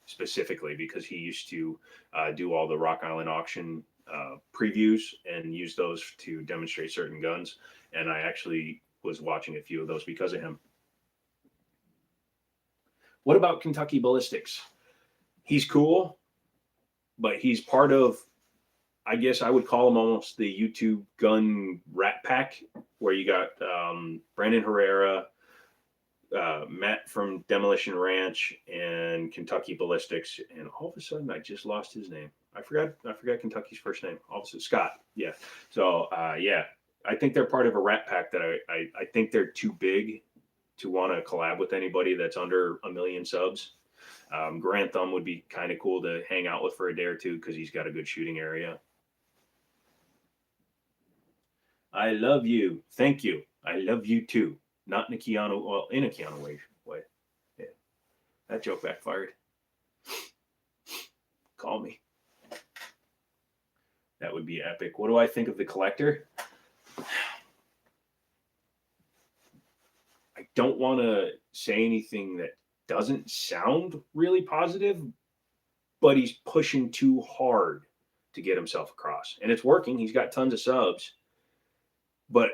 specifically because he used to do all the Rock Island auction previews and use those to demonstrate certain guns. And I actually was watching a few of those because of him. What about Kentucky Ballistics? He's cool, but he's part of, I guess I would call him almost the YouTube gun rat pack, where you got Brandon Herrera, Matt from Demolition Ranch, and Kentucky Ballistics. And all of a sudden, I just lost his name. I forgot Kentucky's first name. Also Scott. Yeah. So yeah, I think they're part of a rat pack that I think they're too big to want to collab with anybody that's under 1 million subs. Grant Thumb would be kind of cool to hang out with for a day or two because he's got a good shooting area. I love you. Thank you. I love you too. Not in a Keanu, well, in a Keanu way. Yeah. That joke backfired. Call me. That would be epic. What do I think of the collector? I don't want to say anything that doesn't sound really positive, but he's pushing too hard to get himself across. And it's working. He's got tons of subs. But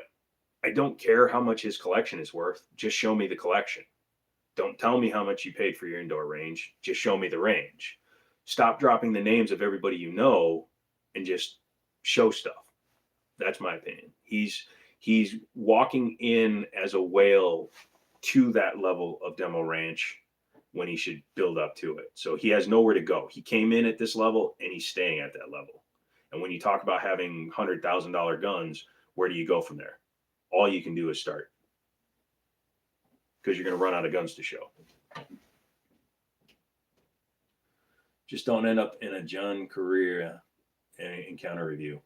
I don't care how much his collection is worth. Just show me the collection. Don't tell me how much you paid for your indoor range. Just show me the range. Stop dropping the names of everybody you know and just show stuff. That's my opinion. He's walking in as a whale to that level of demo ranch when he should build up to it. So he has nowhere to go. He came in at this level and he's staying at that level. And when you talk about having $100,000 guns, where do you go from there? All you can do is start, because you're going to run out of guns to show. Just don't end up in a John Carrera encounter review.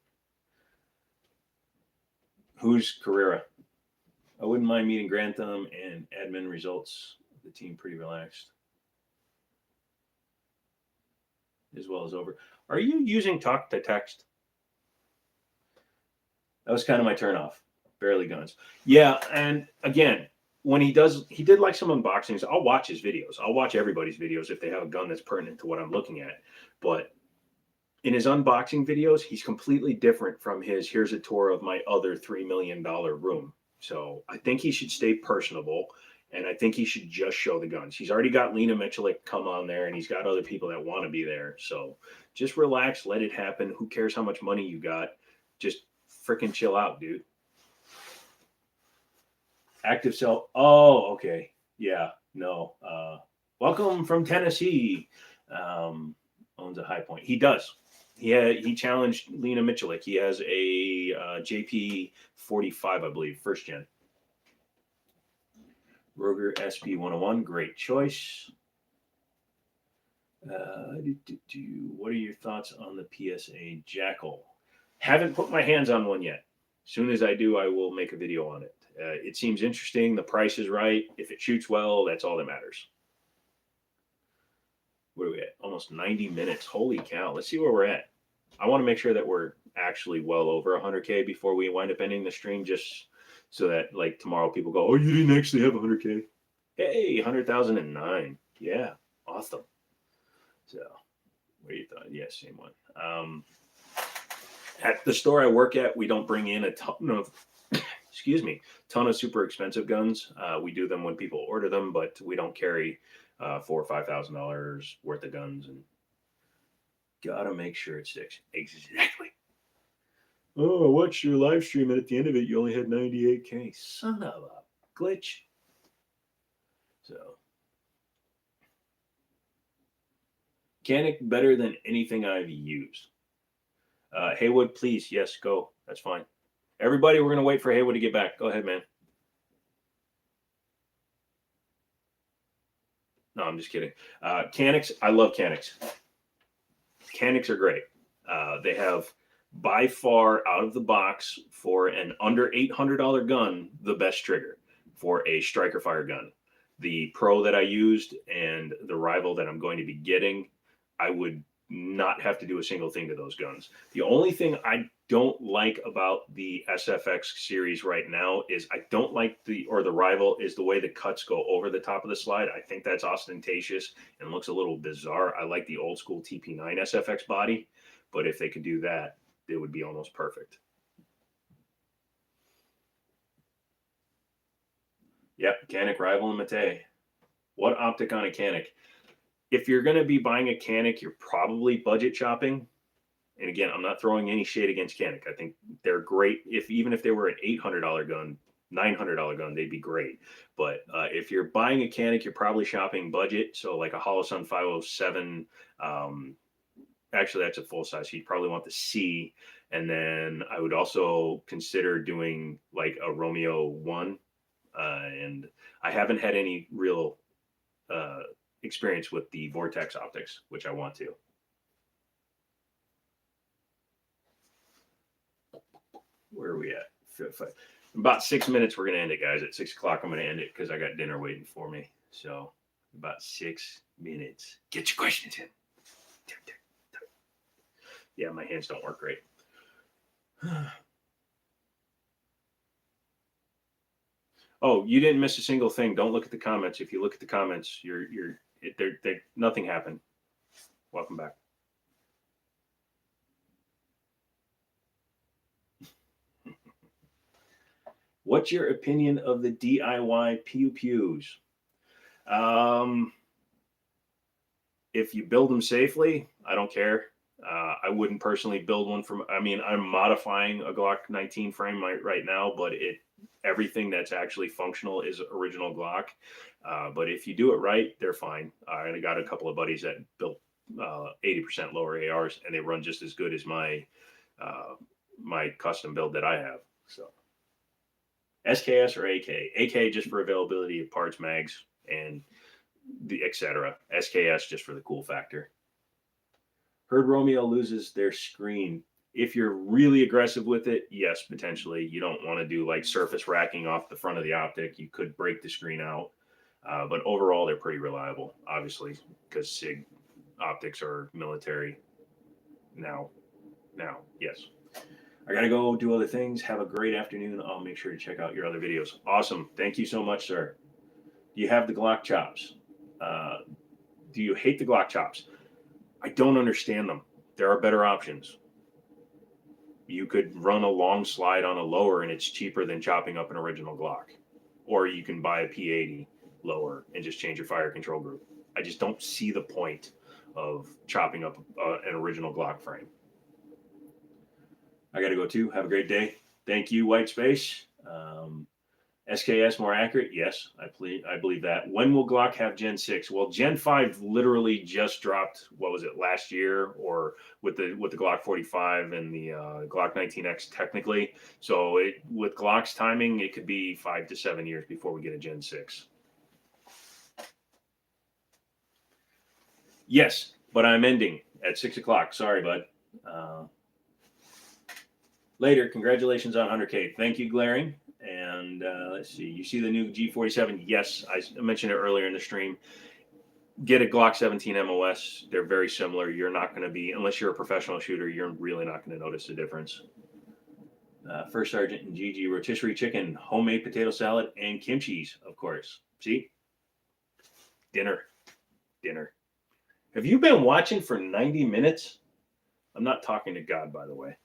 Who's Carrera? I wouldn't mind meeting Grantham and admin results. The team pretty relaxed. As well as over. Are you using talk to text? That was kind of my turnoff. Barely guns. Yeah, and again, when he did like some unboxings. I'll watch his videos. I'll watch everybody's videos if they have a gun that's pertinent to what I'm looking at. But in his unboxing videos, he's completely different from his here's a tour of my other $3 million room. So I think he should stay personable, and I think he should just show the guns. He's already got Lena Michalik come on there, and he's got other people that want to be there. So just relax, let it happen. Who cares how much money you got? Just freaking chill out, dude. Active Cell. Oh, okay. Yeah, no. Welcome from Tennessee. Owns a High Point. He does. He challenged Lena Michalik. He has a JP 45, I believe, first gen. Roger SP 101, great choice. What are your thoughts on the PSA Jackal? Haven't put my hands on one yet. As soon as I do, I will make a video on it. It seems interesting. The price is right. If it shoots well, that's all that matters. Where are we at? Almost 90 minutes. Holy cow. Let's see where we're at. I want to make sure that we're actually well over 100K before we wind up ending the stream, just so that like tomorrow people go, oh, you didn't actually have 100K. Hey, 100,009. Yeah, awesome. So, what do you thought? Yeah, same one. At the store I work at, we don't bring in a ton of, ton of super expensive guns. We do them when people order them, but we don't carry $4,000 or $5,000 worth of guns, and gotta make sure it sticks. Exactly. Oh, I watched your live stream, and at the end of it, you only had 98K. Son of a glitch. So, Canic better than anything I've used. Haywood, please, yes, go. That's fine. Everybody, we're gonna wait for Haywood to get back. Go ahead, man. No, I'm just kidding. Canics, I love Canics. Canics are great. They have by far out of the box for an under $800 gun, the best trigger for a striker fire gun. The Pro that I used and the Rival that I'm going to be getting, I would not have to do a single thing to those guns. The only thing I don't like about the SFX series right now is I don't like the Rival is the way the cuts go over the top of the slide. I think that's ostentatious and looks a little bizarre. I like the old school TP9 SFX body, but if they could do that, it would be almost perfect. Yep, Canic, Rival, and Mate. What optic on a Canik? If you're going to be buying a Canik, you're probably budget shopping. And again, I'm not throwing any shade against Canik. I think they're great. Even if they were an $800 gun, $900 gun, they'd be great. But if you're buying a Canik, you're probably shopping budget. So like a Holosun 507, actually that's a full size. So you'd probably want the C. And then I would also consider doing like a Romeo 1. And I haven't had any real experience with the Vortex optics, which I want to. Where are we at? About 6 minutes, we're going to end it, guys. At 6 o'clock, I'm going to end it because I got dinner waiting for me. So about 6 minutes. Get your questions in. Yeah, my hands don't work great. Oh, you didn't miss a single thing. Don't look at the comments. If you look at the comments, nothing happened. Welcome back. What's your opinion of the DIY pew pews? If you build them safely, I don't care. I wouldn't personally build one I'm modifying a Glock 19 frame right now, but everything that's actually functional is original Glock. But if you do it right, they're fine. I got a couple of buddies that built 80% lower ARs, and they run just as good as my custom build that I have. So SKS or AK? AK just for availability of parts, mags, and the etc. SKS just for the cool factor. Heard Romeo loses their screen. If you're really aggressive with it, yes, potentially. You don't want to do like surface racking off the front of the optic. You could break the screen out. But overall, they're pretty reliable, obviously, because SIG optics are military now. Yes. I got to go do other things. Have a great afternoon. I'll make sure to check out your other videos. Awesome. Thank you so much, sir. Do you have the Glock chops? Do you hate the Glock chops? I don't understand them. There are better options. You could run a long slide on a lower and it's cheaper than chopping up an original Glock. Or you can buy a P80 lower and just change your fire control group. I just don't see the point of chopping up an original Glock frame. I got to go too. Have a great day. Thank you, White Space. SKS more accurate? Yes, I believe that. When will Glock have Gen 6? Well, Gen 5 literally just dropped, what was it, last year, or with the Glock 45 and the Glock 19X technically. So with Glock's timing, it could be 5 to 7 years before we get a Gen 6. Yes, but I'm ending at 6 o'clock. Sorry, bud. Later, congratulations on 100K. Thank you, Glaring. And let's see, you see the new G47? Yes, I mentioned it earlier in the stream. Get a Glock 17 MOS. They're very similar. You're not going to be, unless you're a professional shooter, you're really not going to notice the difference. First Sergeant and GG rotisserie chicken, homemade potato salad, and kimchi's, of course. See? Dinner. Have you been watching for 90 minutes? I'm not talking to God, by the way.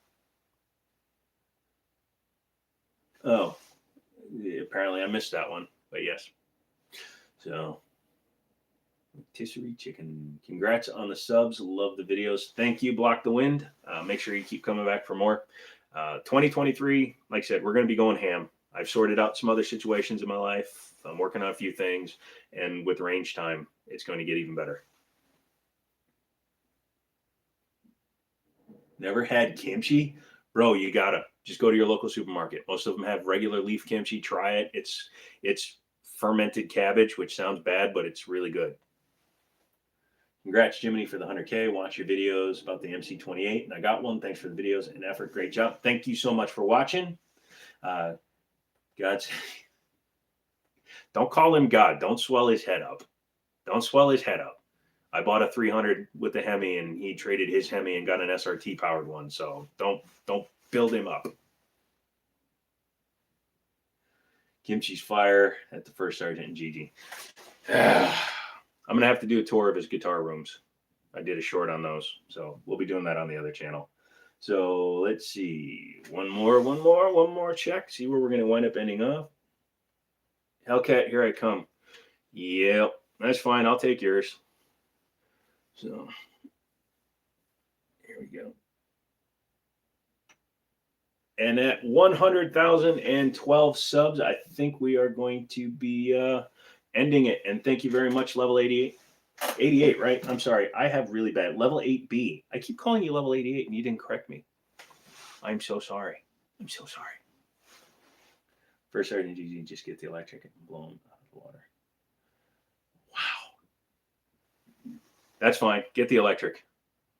Oh, apparently I missed that one, but yes. So, rotisserie chicken. Congrats on the subs. Love the videos. Thank you, Block the Wind. Make sure you keep coming back for more. 2023, like I said, we're going to be going ham. I've sorted out some other situations in my life. I'm working on a few things, and with range time, it's going to get even better. Never had kimchi? Bro, you gotta just go to your local supermarket. Most of them have regular leaf kimchi. Try it. It's fermented cabbage, which sounds bad, but it's really good. Congrats, Jiminy, for the 100K. Watch your videos about the MC28. And I got one. Thanks for the videos and effort. Great job. Thank you so much for watching. God's don't call him God. Don't swell his head up. Don't swell his head up. I bought a 300 with the Hemi, and he traded his Hemi and got an SRT powered one. So don't build him up. Kimchi's fire at the First Sergeant and GG. I'm gonna have to do a tour of his guitar rooms. I did a short on those, so we'll be doing that on the other channel. So let's see, one more check. See where we're gonna wind up ending up. Hellcat, here I come. Yep. That's fine. I'll take yours. So here we go. And at 100,012 subs, I think we are going to be ending it. And thank you very much, level 88. 88, right? I'm sorry. I have really bad. Level 8B. I keep calling you level 88 and you didn't correct me. I'm so sorry. I'm so sorry. First Sergeant GG, just get the electric and blow him out of the water. Wow. That's fine. Get the electric.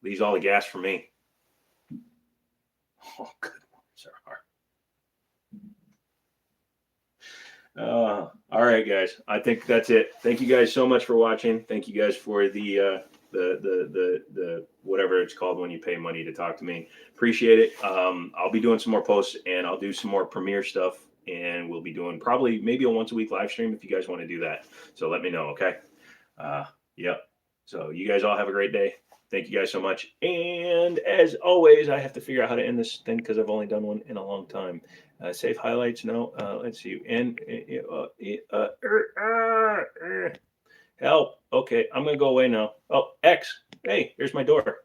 Leaves all the gas for me. Oh, good words are hard. All right, guys. I think that's it. Thank you guys so much for watching. Thank you guys for the whatever it's called when you pay money to talk to me. Appreciate it. I'll be doing some more posts and I'll do some more Premiere stuff, and we'll be doing probably maybe a once a week live stream if you guys want to do that. So let me know, okay? Yep. So you guys all have a great day. Thank you guys so much. And as always, I have to figure out how to end this thing because I've only done one in a long time. Save highlights. No. Let's see. And help. Okay. I'm going to go away now. Oh, X. Hey, here's my door.